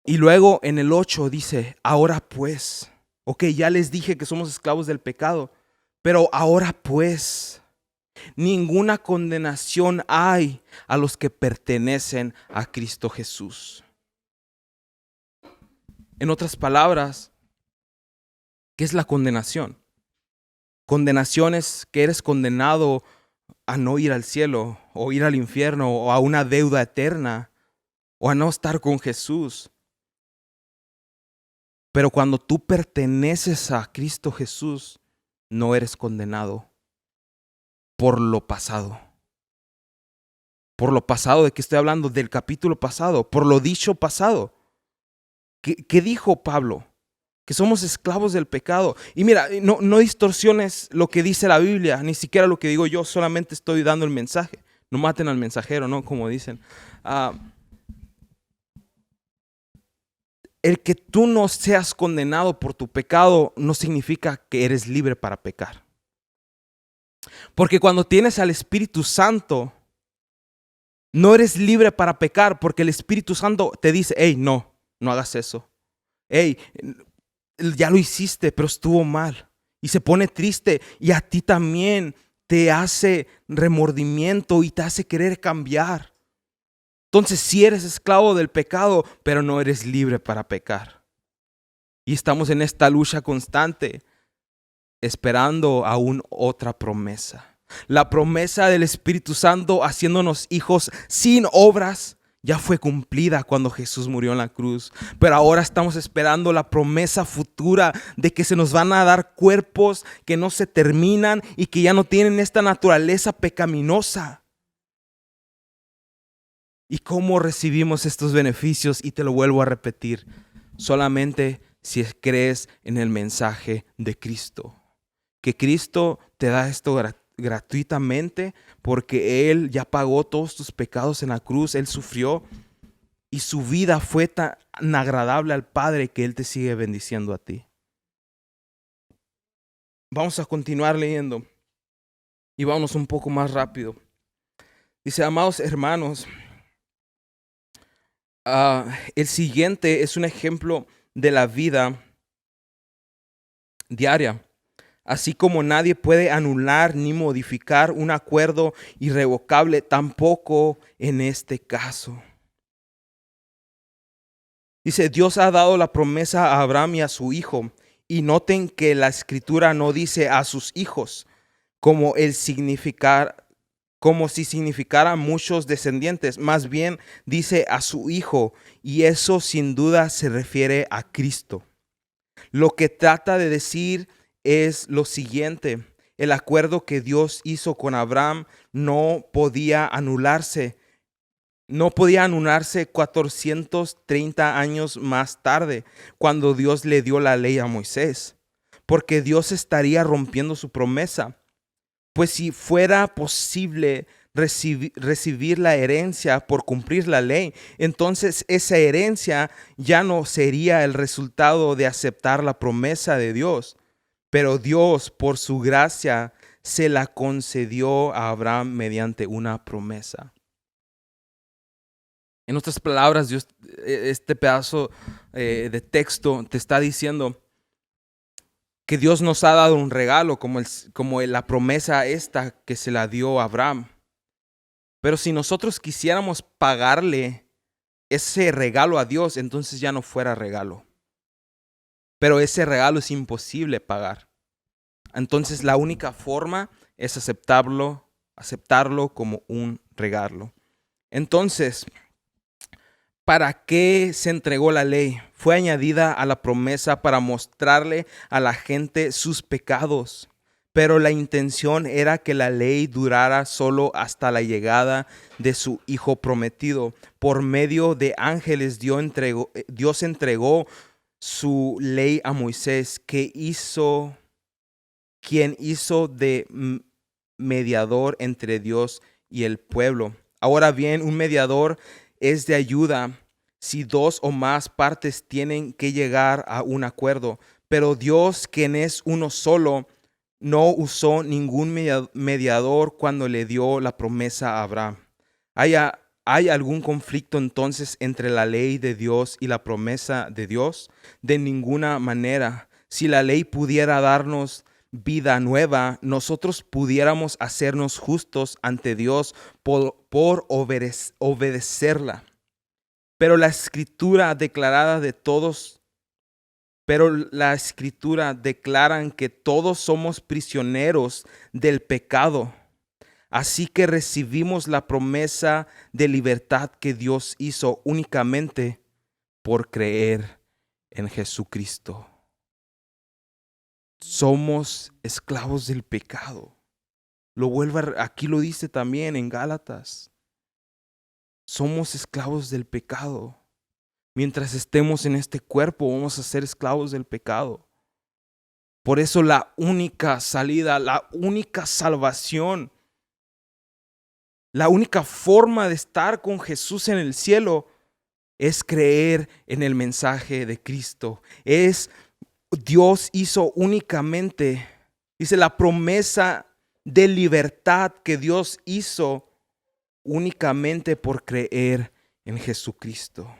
Y luego en el 8 dice, ahora pues, ok, ya les dije que somos esclavos del pecado, pero ahora pues, ninguna condenación hay a los que pertenecen a Cristo Jesús. En otras palabras, ¿qué es la condenación? Condenación es que eres condenado a no ir al cielo, o ir al infierno, o a una deuda eterna, o a no estar con Jesús. Pero cuando tú perteneces a Cristo Jesús, no eres condenado por lo pasado. Por lo pasado, ¿de qué estoy hablando? Del capítulo pasado, por lo dicho pasado. ¿Qué dijo Pablo? Que somos esclavos del pecado. Y mira, no distorsiones lo que dice la Biblia, ni siquiera lo que digo yo, solamente estoy dando el mensaje. No maten al mensajero, ¿no? Como dicen. El que tú no seas condenado por tu pecado no significa que eres libre para pecar. Porque cuando tienes al Espíritu Santo, no eres libre para pecar, porque el Espíritu Santo te dice, hey, no hagas eso. Hey, ya lo hiciste, pero estuvo mal. Y se pone triste y a ti también te hace remordimiento y te hace querer cambiar. Entonces sí eres esclavo del pecado, pero no eres libre para pecar. Y estamos en esta lucha constante, esperando aún otra promesa. La promesa del Espíritu Santo haciéndonos hijos sin obras ya fue cumplida cuando Jesús murió en la cruz. Pero ahora estamos esperando la promesa futura de que se nos van a dar cuerpos que no se terminan y que ya no tienen esta naturaleza pecaminosa. ¿Y cómo recibimos estos beneficios? Y te lo vuelvo a repetir, solamente si crees en el mensaje de Cristo. Que Cristo te da esto gratuitamente porque Él ya pagó todos tus pecados en la cruz. Él sufrió y su vida fue tan agradable al Padre que Él te sigue bendiciendo a ti. Vamos a continuar leyendo y vamos un poco más rápido. Dice, amados hermanos, el siguiente es un ejemplo de la vida diaria. Así como nadie puede anular ni modificar un acuerdo irrevocable, tampoco en este caso. Dice, Dios ha dado la promesa a Abraham y a su hijo. Y noten que la escritura no dice a sus hijos, como si significara muchos descendientes. Más bien dice a su hijo, y eso sin duda se refiere a Cristo. Lo que trata de decir es lo siguiente: el acuerdo que Dios hizo con Abraham no podía anularse. No podía anularse 430 años más tarde, cuando Dios le dio la ley a Moisés, porque Dios estaría rompiendo su promesa. Pues si fuera posible recibir la herencia por cumplir la ley, entonces esa herencia ya no sería el resultado de aceptar la promesa de Dios. pero Dios, por su gracia, se la concedió a Abraham mediante una promesa. En otras palabras, Dios, este pedazo de texto te está diciendo que Dios nos ha dado un regalo como la promesa esta que se la dio a Abraham. Pero si nosotros quisiéramos pagarle ese regalo a Dios, entonces ya no fuera regalo. Pero ese regalo es imposible pagar. Entonces la única forma es aceptarlo como un regalo. Entonces, ¿para qué se entregó la ley? Fue añadida a la promesa para mostrarle a la gente sus pecados. Pero la intención era que la ley durara solo hasta la llegada de su Hijo prometido. Por medio de ángeles Dios entregó su ley a Moisés, quien hizo de mediador entre Dios y el pueblo. Ahora bien, un mediador es de ayuda si dos o más partes tienen que llegar a un acuerdo. Pero Dios, quien es uno solo, no usó ningún mediador cuando le dio la promesa a Abraham. ¿Hay algún conflicto entonces entre la ley de Dios y la promesa de Dios? De ninguna manera. Si la ley pudiera darnos vida nueva, nosotros pudiéramos hacernos justos ante Dios por obedecerla. Pero la escritura declaran que todos somos prisioneros del pecado. Así que recibimos la promesa de libertad que Dios hizo únicamente por creer en Jesucristo. Somos esclavos del pecado. Aquí lo dice también en Gálatas. Somos esclavos del pecado. Mientras estemos en este cuerpo, vamos a ser esclavos del pecado. Por eso la única salida, la única salvación, la única forma de estar con Jesús en el cielo es creer en el mensaje de Cristo. Dios hizo únicamente, dice, la promesa de libertad que Dios hizo únicamente por creer en Jesucristo.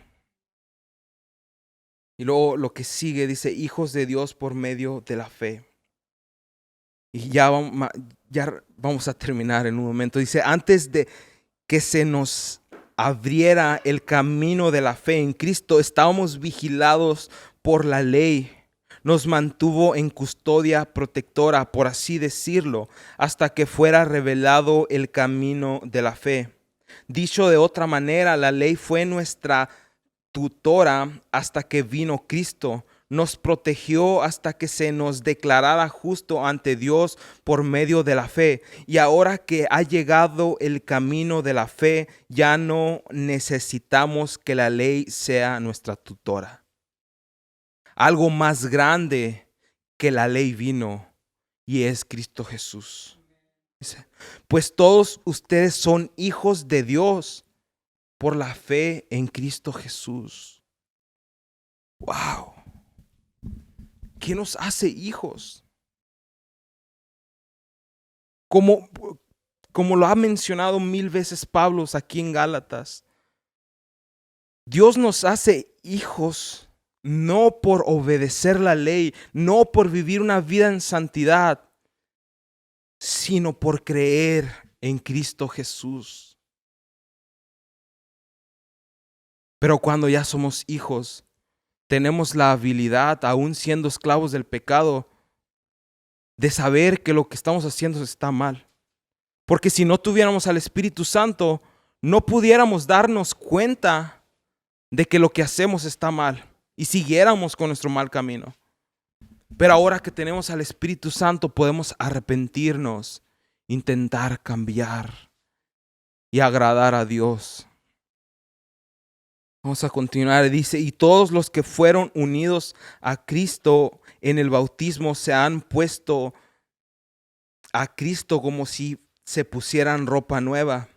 Y luego lo que sigue dice, hijos de Dios por medio de la fe. Y ya vamos a terminar en un momento. Dice, antes de que se nos abriera el camino de la fe en Cristo, estábamos vigilados por la ley. Nos mantuvo en custodia protectora, por así decirlo, hasta que fuera revelado el camino de la fe. Dicho de otra manera, la ley fue nuestra tutora hasta que vino Cristo. Nos protegió hasta que se nos declarara justo ante Dios por medio de la fe. Y ahora que ha llegado el camino de la fe, ya no necesitamos que la ley sea nuestra tutora. Algo más grande que la ley vino y es Cristo Jesús. Pues todos ustedes son hijos de Dios por la fe en Cristo Jesús. ¡Wow! ¿Qué nos hace hijos? Como lo ha mencionado 1000 veces Pablo aquí en Gálatas, Dios nos hace hijos no por obedecer la ley, no por vivir una vida en santidad, sino por creer en Cristo Jesús. Pero cuando ya somos hijos, tenemos la habilidad, aún siendo esclavos del pecado, de saber que lo que estamos haciendo está mal. Porque si no tuviéramos al Espíritu Santo, no pudiéramos darnos cuenta de que lo que hacemos está mal y siguiéramos con nuestro mal camino. Pero ahora que tenemos al Espíritu Santo, podemos arrepentirnos, intentar cambiar y agradar a Dios. Vamos a continuar. Dice, y todos los que fueron unidos a Cristo en el bautismo se han puesto a Cristo como si se pusieran ropa nueva.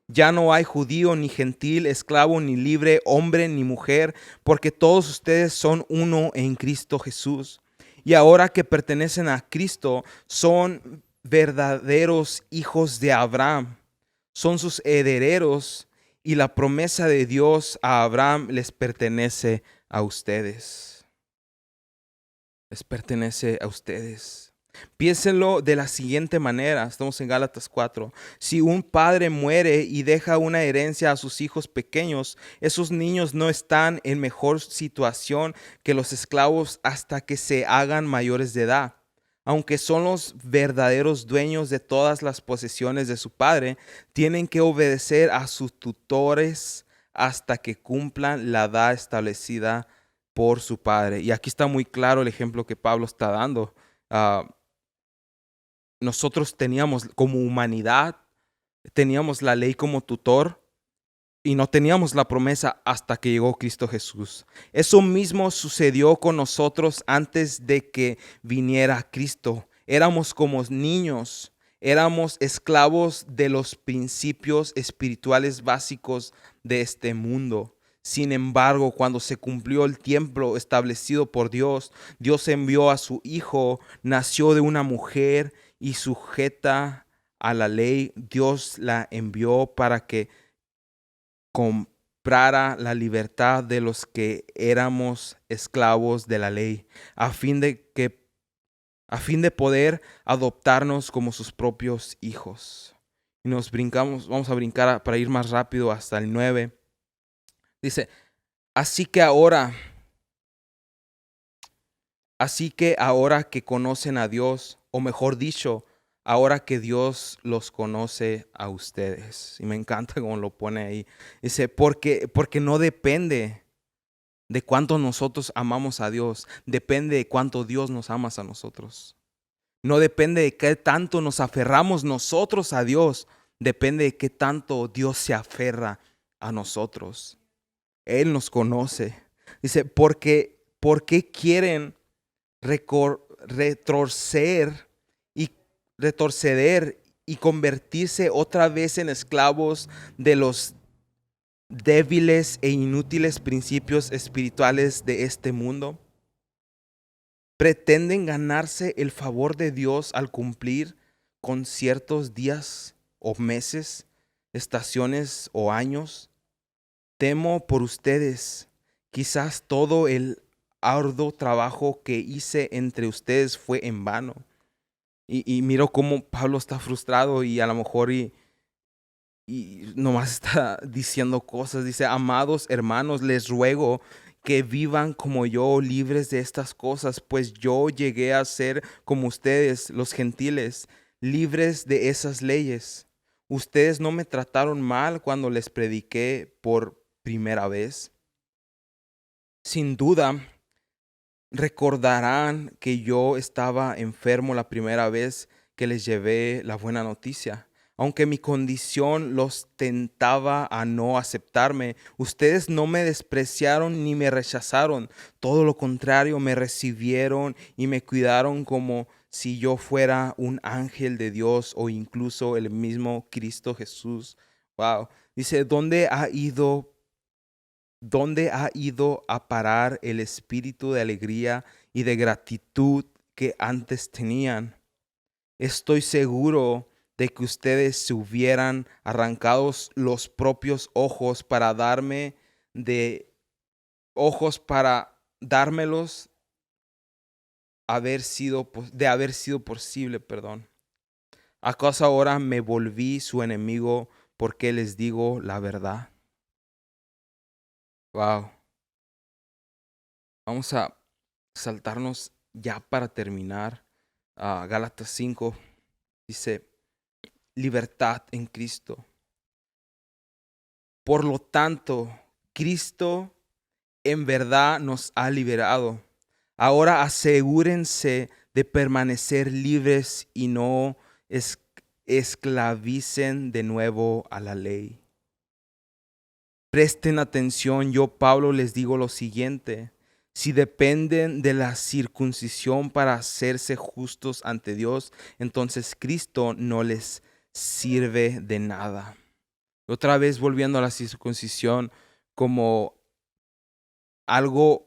Ya no hay judío ni gentil, esclavo ni libre, hombre ni mujer, porque todos ustedes son uno en Cristo Jesús. Y ahora que pertenecen a Cristo, son verdaderos hijos de Abraham. Son sus herederos y la promesa de Dios a Abraham les pertenece a ustedes. Les pertenece a ustedes. Piénsenlo de la siguiente manera, estamos en Gálatas 4. Si un padre muere y deja una herencia a sus hijos pequeños, esos niños no están en mejor situación que los esclavos hasta que se hagan mayores de edad. Aunque son los verdaderos dueños de todas las posesiones de su padre, tienen que obedecer a sus tutores hasta que cumplan la edad establecida por su padre. Y aquí está muy claro el ejemplo que Pablo está dando. Nosotros teníamos como humanidad, teníamos la ley como tutor y no teníamos la promesa hasta que llegó Cristo Jesús. Eso mismo sucedió con nosotros antes de que viniera Cristo. Éramos como niños, éramos esclavos de los principios espirituales básicos de este mundo. Sin embargo, cuando se cumplió el tiempo establecido por Dios, Dios envió a su Hijo, nació de una mujer y sujeta a la ley. Dios la envió para que comprara la libertad de los que éramos esclavos de la ley, a fin de poder adoptarnos como sus propios hijos. Y vamos a brincar para ir más rápido hasta el 9. Dice, así que ahora que conocen a Dios, o mejor dicho, ahora que Dios los conoce a ustedes. Y me encanta cómo lo pone ahí. Dice, porque no depende de cuánto nosotros amamos a Dios, depende de cuánto Dios nos ama a nosotros. No depende de qué tanto nos aferramos nosotros a Dios, depende de qué tanto Dios se aferra a nosotros. Él nos conoce. Dice, ¿por qué quieren retroceder y convertirse otra vez en esclavos de los débiles e inútiles principios espirituales de este mundo? ¿Pretenden ganarse el favor de Dios al cumplir con ciertos días o meses, estaciones o años? Temo por ustedes. Quizás todo el arduo trabajo que hice entre ustedes fue en vano. Y miro cómo Pablo está frustrado y a lo mejor y nomás está diciendo cosas. Dice, amados hermanos, les ruego que vivan como yo, libres de estas cosas, pues yo llegué a ser como ustedes, los gentiles, libres de esas leyes. Ustedes no me trataron mal cuando les prediqué por primera vez. Sin duda, recordarán que yo estaba enfermo la primera vez que les llevé la buena noticia. Aunque mi condición los tentaba a no aceptarme, ustedes no me despreciaron ni me rechazaron. Todo lo contrario, me recibieron y me cuidaron como si yo fuera un ángel de Dios o incluso el mismo Cristo Jesús. Wow. Dice, ¿dónde ha ido a parar el espíritu de alegría y de gratitud que antes tenían? Estoy seguro de que ustedes se hubieran arrancado los propios ojos para dármelos de haber sido posible, perdón. ¿Acaso ahora me volví su enemigo porque les digo la verdad? Wow. Vamos a saltarnos ya para terminar. Gálatas 5 dice, libertad en Cristo. Por lo tanto, Cristo en verdad nos ha liberado. Ahora asegúrense de permanecer libres y no esclavicen de nuevo a la ley. Presten atención, yo Pablo les digo lo siguiente. Si dependen de la circuncisión para hacerse justos ante Dios, entonces Cristo no les sirve de nada. Otra vez volviendo a la circuncisión como algo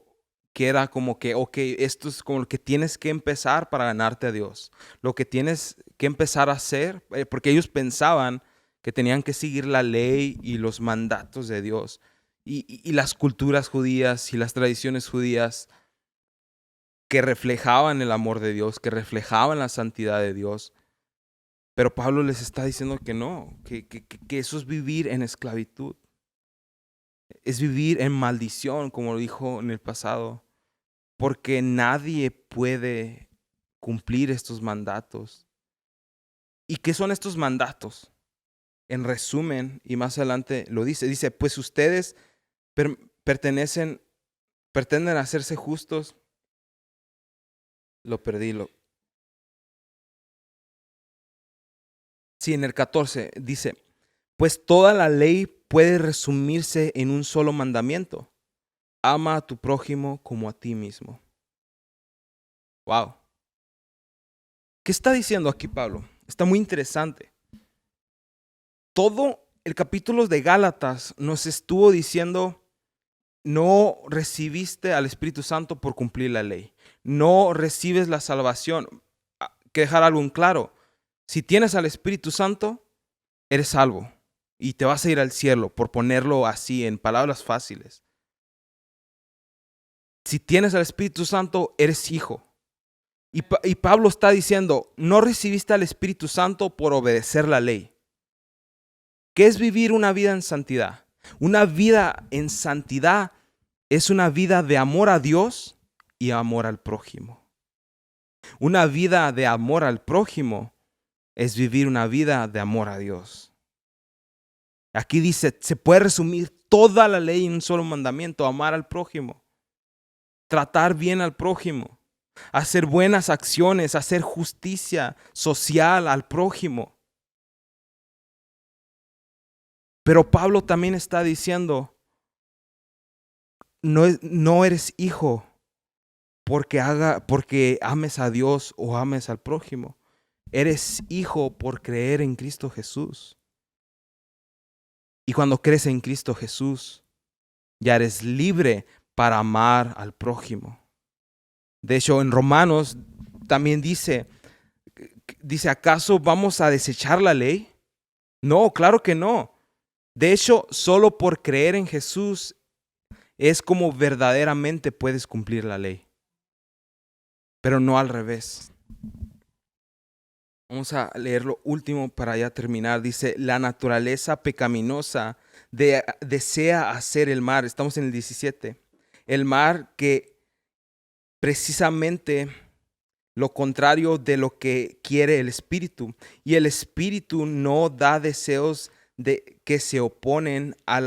que era como que, ok, esto es como lo que tienes que empezar para ganarte a Dios. Lo que tienes que empezar a hacer, porque ellos pensaban que tenían que seguir la ley y los mandatos de Dios. Y las culturas judías y las tradiciones judías que reflejaban el amor de Dios, que reflejaban la santidad de Dios. Pero Pablo les está diciendo que no, que eso es vivir en esclavitud. Es vivir en maldición, como lo dijo en el pasado. Porque nadie puede cumplir estos mandatos. ¿Y qué son estos mandatos? En resumen, y más adelante lo dice, pues ustedes pretenden hacerse justos. Lo perdí. Sí, en el 14 dice, pues toda la ley puede resumirse en un solo mandamiento. Ama a tu prójimo como a ti mismo. Wow. ¿Qué está diciendo aquí Pablo? Está muy interesante. Todo el capítulo de Gálatas nos estuvo diciendo, no recibiste al Espíritu Santo por cumplir la ley. No recibes la salvación. Hay que dejar algo en claro. Si tienes al Espíritu Santo, eres salvo y te vas a ir al cielo, por ponerlo así en palabras fáciles. Si tienes al Espíritu Santo, eres hijo. Y Pablo está diciendo, no recibiste al Espíritu Santo por obedecer la ley. ¿Qué es vivir una vida en santidad? Una vida en santidad es una vida de amor a Dios y amor al prójimo. Una vida de amor al prójimo es vivir una vida de amor a Dios. Aquí dice, se puede resumir toda la ley en un solo mandamiento: amar al prójimo, tratar bien al prójimo, hacer buenas acciones, hacer justicia social al prójimo. Pero Pablo también está diciendo, no eres hijo porque ames a Dios o ames al prójimo. Eres hijo por creer en Cristo Jesús. Y cuando crees en Cristo Jesús, ya eres libre para amar al prójimo. De hecho, en Romanos también dice, ¿acaso vamos a desechar la ley? No, claro que no. De hecho, solo por creer en Jesús es como verdaderamente puedes cumplir la ley. Pero no al revés. Vamos a leer lo último para ya terminar. Dice, la naturaleza pecaminosa desea hacer el mal. Estamos en el 17. El mal que precisamente lo contrario de lo que quiere el espíritu. Y el espíritu no da deseos que se oponen a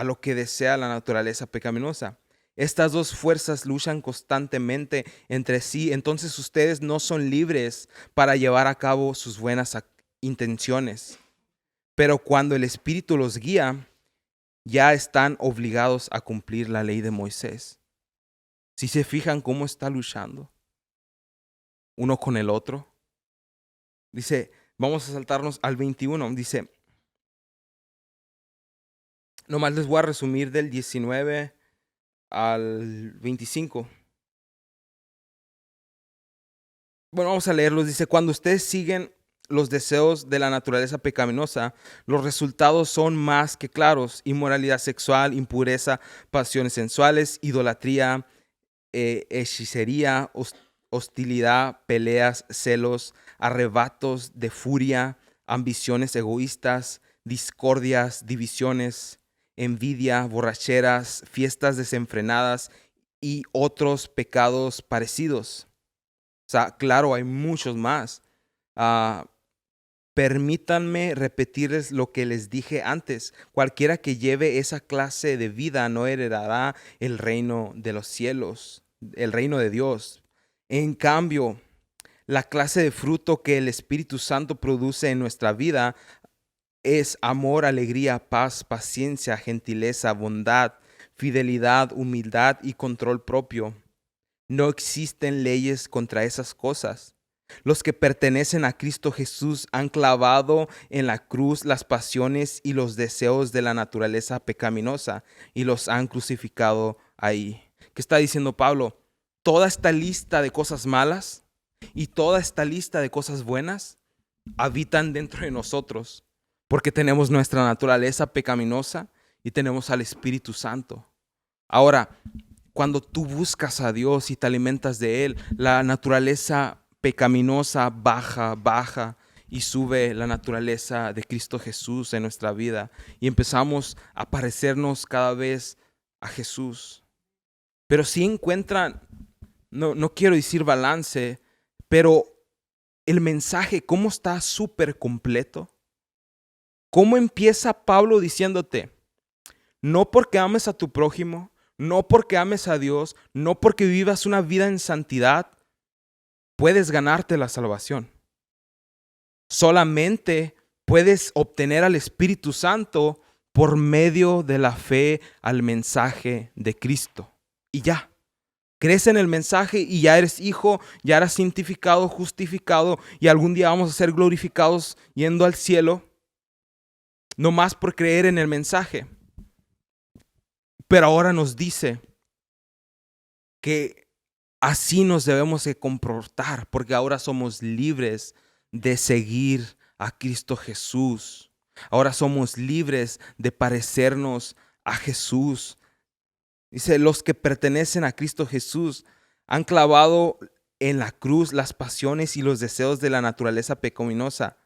lo que desea la naturaleza pecaminosa. Estas dos fuerzas luchan constantemente entre sí. Entonces ustedes no son libres para llevar a cabo sus buenas intenciones. Pero cuando el espíritu los guía, ya están obligados a cumplir la ley de Moisés. Si se fijan cómo está luchando uno con el otro. Dice, vamos a saltarnos al 21. Dice, nomás les voy a resumir del 19 al 25. Bueno, vamos a leerlos. Dice, cuando ustedes siguen los deseos de la naturaleza pecaminosa, los resultados son más que claros: inmoralidad sexual, impureza, pasiones sensuales, idolatría, hechicería, hostilidad, peleas, celos, arrebatos de furia, ambiciones egoístas, discordias, divisiones, envidia, borracheras, fiestas desenfrenadas y otros pecados parecidos. O sea, claro, hay muchos más. Permítanme repetirles lo que les dije antes. Cualquiera que lleve esa clase de vida no heredará el reino de los cielos, el reino de Dios. En cambio, la clase de fruto que el Espíritu Santo produce en nuestra vida es amor, alegría, paz, paciencia, gentileza, bondad, fidelidad, humildad y control propio. No existen leyes contra esas cosas. Los que pertenecen a Cristo Jesús han clavado en la cruz las pasiones y los deseos de la naturaleza pecaminosa y los han crucificado ahí. ¿Qué está diciendo Pablo? Toda esta lista de cosas malas y toda esta lista de cosas buenas habitan dentro de nosotros, porque tenemos nuestra naturaleza pecaminosa y tenemos al Espíritu Santo. Ahora, cuando tú buscas a Dios y te alimentas de Él, la naturaleza pecaminosa baja y sube la naturaleza de Cristo Jesús en nuestra vida y empezamos a parecernos cada vez a Jesús. Pero si encuentran, no quiero decir balance, pero el mensaje, ¿cómo está súper completo? ¿Cómo empieza Pablo diciéndote? No porque ames a tu prójimo, no porque ames a Dios, no porque vivas una vida en santidad, puedes ganarte la salvación. Solamente puedes obtener al Espíritu Santo por medio de la fe al mensaje de Cristo. Y ya. Crees en el mensaje y ya eres hijo, ya eres santificado, justificado y algún día vamos a ser glorificados yendo al cielo, no más por creer en el mensaje. Pero ahora nos dice que así nos debemos de comportar, porque ahora somos libres de seguir a Cristo Jesús. Ahora somos libres de parecernos a Jesús. Dice, los que pertenecen a Cristo Jesús han clavado en la cruz las pasiones y los deseos de la naturaleza pecaminosa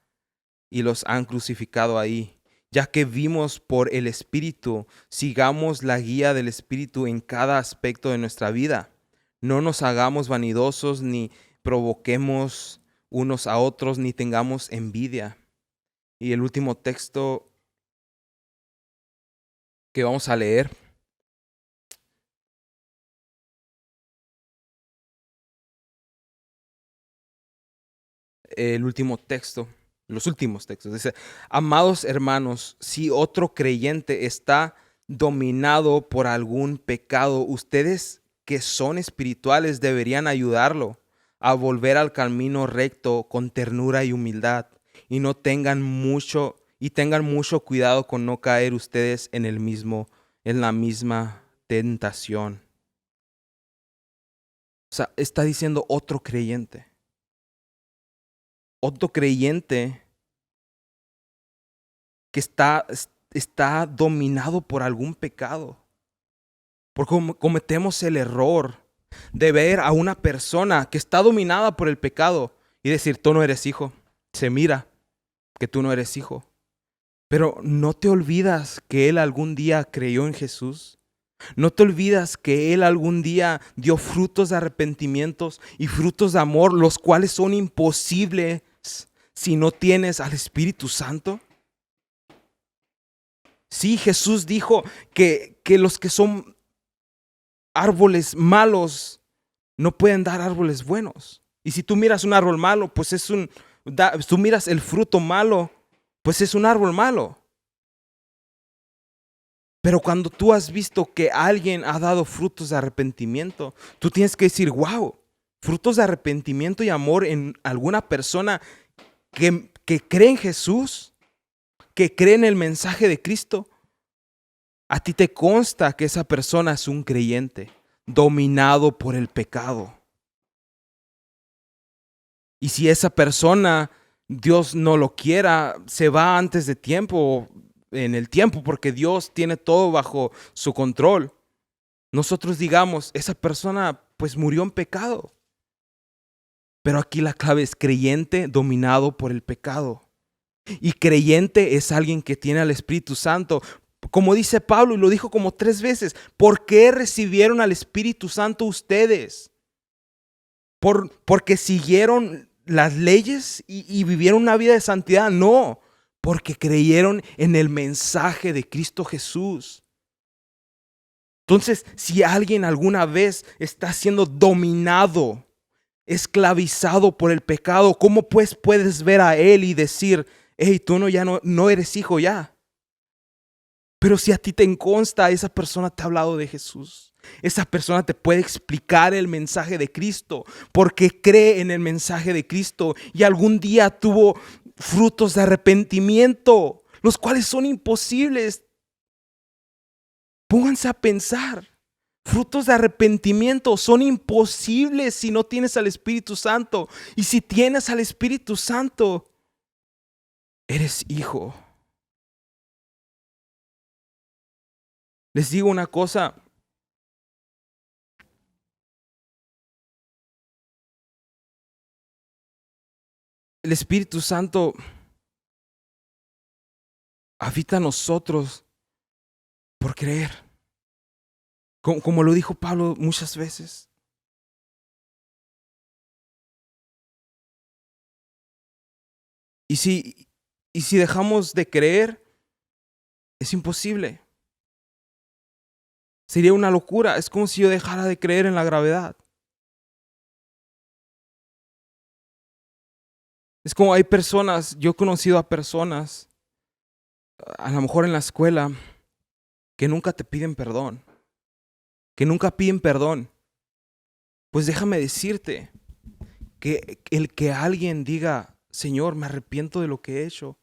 y los han crucificado ahí. Ya que vimos por el Espíritu, sigamos la guía del Espíritu en cada aspecto de nuestra vida. No nos hagamos vanidosos ni provoquemos unos a otros ni tengamos envidia. Y el último texto que vamos a leer los últimos textos. Dice, amados hermanos, si otro creyente está dominado por algún pecado, ustedes que son espirituales deberían ayudarlo a volver al camino recto con ternura y humildad y tengan mucho cuidado con no caer ustedes en la misma tentación. O sea, está diciendo otro creyente. Otro creyente que está dominado por algún pecado. Porque cometemos el error de ver a una persona que está dominada por el pecado y decir, tú no eres hijo. Se mira que tú no eres hijo. Pero no te olvidas que él algún día creyó en Jesús. No te olvidas que él algún día dio frutos de arrepentimientos y frutos de amor, los cuales son imposibles si no tienes al Espíritu Santo. Sí, Jesús dijo que los que son árboles malos no pueden dar árboles buenos. Y si tú miras un árbol malo, pues tú miras el fruto malo, pues es un árbol malo. Pero cuando tú has visto que alguien ha dado frutos de arrepentimiento, tú tienes que decir, wow, frutos de arrepentimiento y amor en alguna persona que cree en Jesús, que cree en el mensaje de Cristo. A ti te consta que esa persona es un creyente dominado por el pecado. Y si esa persona, Dios no lo quiera, se va antes de tiempo, en el tiempo, porque Dios tiene todo bajo su control. Nosotros digamos, esa persona pues murió en pecado. Pero aquí la clave es creyente dominado por el pecado. Y creyente es alguien que tiene al Espíritu Santo. Como dice Pablo, y lo dijo como 3 veces, ¿por qué recibieron al Espíritu Santo ustedes? ¿Porque siguieron las leyes y vivieron una vida de santidad? No, porque creyeron en el mensaje de Cristo Jesús. Entonces, si alguien alguna vez está siendo dominado, esclavizado por el pecado, ¿cómo pues puedes ver a él y decir, hey, tú no eres hijo ya? Pero si a ti te consta, esa persona te ha hablado de Jesús. Esa persona te puede explicar el mensaje de Cristo porque cree en el mensaje de Cristo y algún día tuvo frutos de arrepentimiento, los cuales son imposibles. Pónganse a pensar. Frutos de arrepentimiento son imposibles si no tienes al Espíritu Santo. Y si tienes al Espíritu Santo, eres hijo. Les digo una cosa. El Espíritu Santo habita en nosotros por creer. Como lo dijo Pablo muchas veces. Y si dejamos de creer, es imposible. Sería una locura. Es como si yo dejara de creer en la gravedad. Es como hay personas, yo he conocido a personas, a lo mejor en la escuela, que nunca te piden perdón. Que nunca piden perdón. Pues déjame decirte que el que alguien diga, Señor, me arrepiento de lo que he hecho,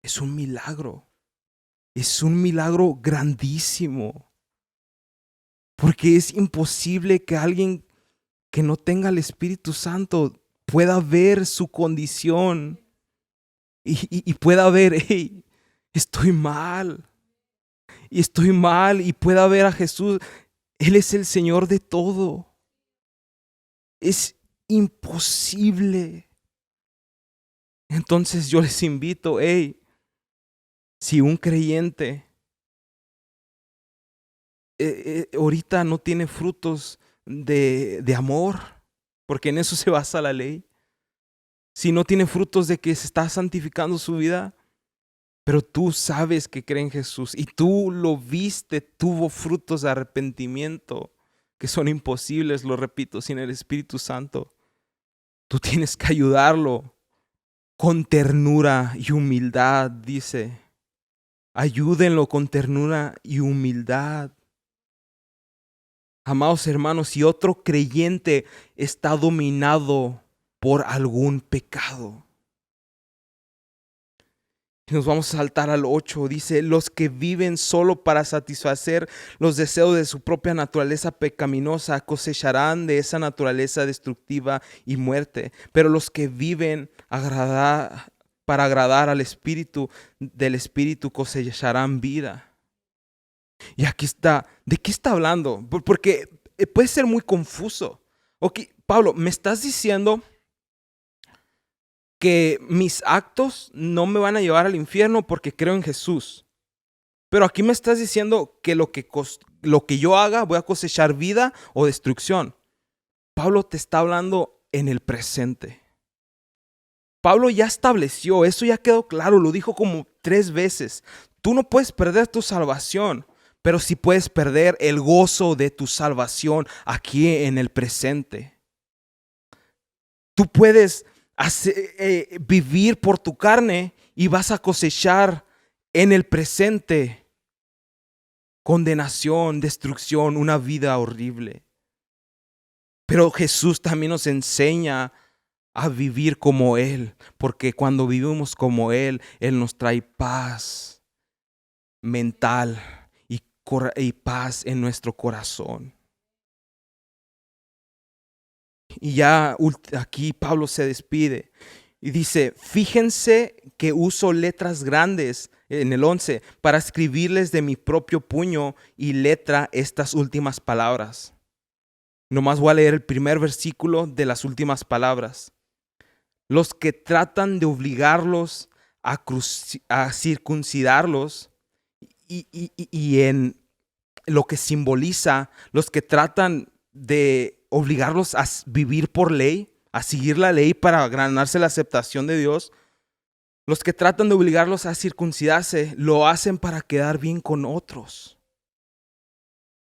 es un milagro. Es un milagro grandísimo. Porque es imposible que alguien que no tenga el Espíritu Santo pueda ver su condición y pueda ver, hey, estoy mal. Y estoy mal y pueda ver a Jesús. Él es el Señor de todo. Es imposible. Entonces yo les invito, hey, si un creyente ahorita no tiene frutos de amor, porque en eso se basa la ley, si no tiene frutos de que se está santificando su vida, pero tú sabes que cree en Jesús y tú lo viste, tuvo frutos de arrepentimiento que son imposibles, lo repito, sin el Espíritu Santo. Tú tienes que ayudarlo con ternura y humildad, dice. Ayúdenlo con ternura y humildad. Amados hermanos, si otro creyente está dominado por algún pecado. Nos vamos a saltar al 8. Dice, los que viven solo para satisfacer los deseos de su propia naturaleza pecaminosa cosecharán de esa naturaleza destructiva y muerte. Pero los que viven para agradar al Espíritu, del Espíritu cosecharán vida. Y aquí está, ¿de qué está hablando? Porque puede ser muy confuso. Ok, Pablo, ¿me estás diciendo que mis actos no me van a llevar al infierno porque creo en Jesús? Pero aquí me estás diciendo que lo que yo haga voy a cosechar vida o destrucción. Pablo te está hablando en el presente. Pablo ya estableció, eso ya quedó claro, lo dijo como 3 veces. Tú no puedes perder tu salvación, pero sí puedes perder el gozo de tu salvación aquí en el presente. Tú puedes vivir por tu carne y vas a cosechar en el presente condenación, destrucción, una vida horrible. Pero Jesús también nos enseña a vivir como Él, porque cuando vivimos como Él, Él nos trae paz mental y paz en nuestro corazón. Y ya aquí Pablo se despide y dice, fíjense que uso letras grandes en el 11 para escribirles de mi propio puño y letra estas últimas palabras. Nomás voy a leer el primer versículo de las últimas palabras. Los que tratan de obligarlos a circuncidarlos y en lo que simboliza, los que tratan de obligarlos a vivir por ley, a seguir la ley para ganarse la aceptación de Dios, los que tratan de obligarlos a circuncidarse, lo hacen para quedar bien con otros.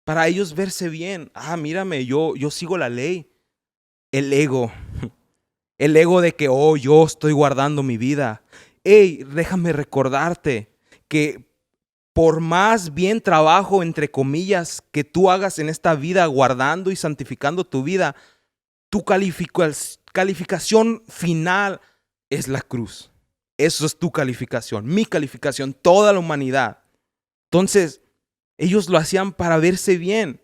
Para ellos verse bien. Ah, mírame, yo sigo la ley. El ego de que, yo estoy guardando mi vida. Hey, déjame recordarte que por más bien trabajo, entre comillas, que tú hagas en esta vida guardando y santificando tu vida, tu calificación final es la cruz. Eso es tu calificación, mi calificación, toda la humanidad. Entonces, ellos lo hacían para verse bien.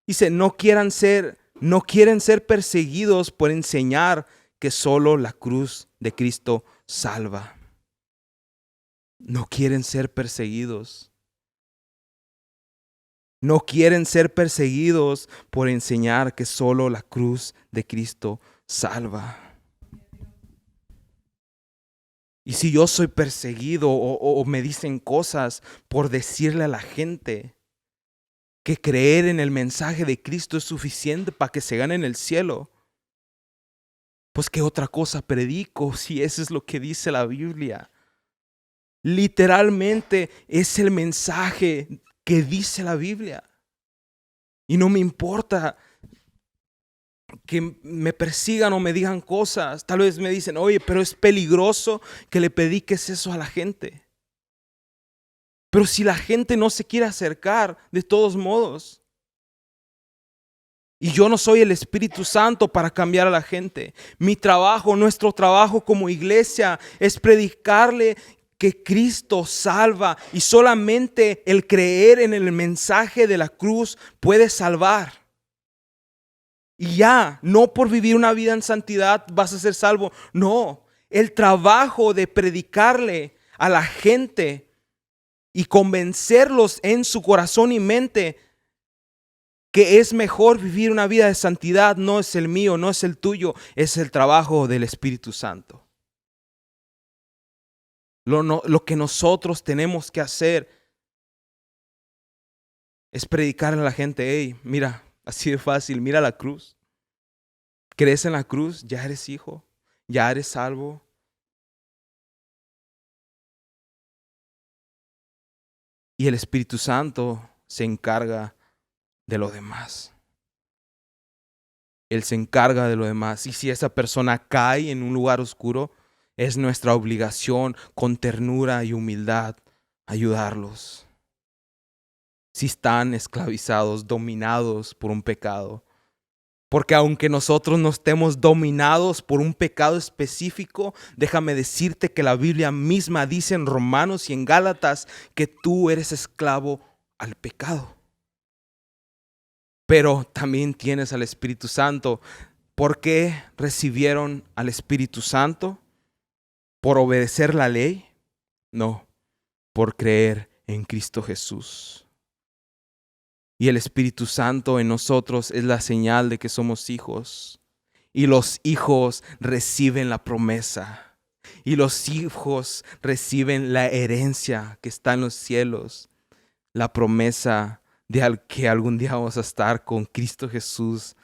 Dice, no quieren ser perseguidos por enseñar que solo la cruz de Cristo salva. No quieren ser perseguidos. No quieren ser perseguidos por enseñar que solo la cruz de Cristo salva. Y si yo soy perseguido o me dicen cosas por decirle a la gente que creer en el mensaje de Cristo es suficiente para que se gane en el cielo, pues ¿qué otra cosa predico si eso es lo que dice la Biblia? Literalmente es el mensaje que dice la Biblia. Y no me importa que me persigan o me digan cosas. Tal vez me dicen, oye, pero es peligroso que le prediques eso a la gente. Pero si la gente no se quiere acercar, de todos modos. Y yo no soy el Espíritu Santo para cambiar a la gente. Mi trabajo, nuestro trabajo como iglesia es predicarle que Cristo salva y solamente el creer en el mensaje de la cruz puede salvar. Y ya, no por vivir una vida en santidad vas a ser salvo. No, el trabajo de predicarle a la gente y convencerlos en su corazón y mente que es mejor vivir una vida de santidad, no es el mío, no es el tuyo, es el trabajo del Espíritu Santo. Lo que nosotros tenemos que hacer es predicarle a la gente, hey, mira, así de fácil, mira la cruz. ¿Crees en la cruz? Ya eres hijo, ya eres salvo. Y el Espíritu Santo se encarga de lo demás. Él se encarga de lo demás. Y si esa persona cae en un lugar oscuro, es nuestra obligación con ternura y humildad ayudarlos. Si están esclavizados, dominados por un pecado. Porque aunque nosotros no estemos dominados por un pecado específico, déjame decirte que la Biblia misma dice en Romanos y en Gálatas que tú eres esclavo al pecado. Pero también tienes al Espíritu Santo. ¿Por qué recibieron al Espíritu Santo? ¿Por obedecer la ley? No, por creer en Cristo Jesús. Y el Espíritu Santo en nosotros es la señal de que somos hijos. Y los hijos reciben la promesa. Y los hijos reciben la herencia que está en los cielos. La promesa de que algún día vamos a estar con Cristo Jesús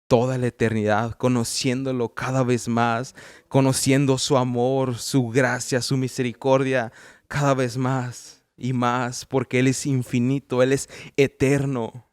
toda la eternidad, conociéndolo cada vez más, conociendo su amor, su gracia, su misericordia cada vez más y más, porque Él es infinito, Él es eterno.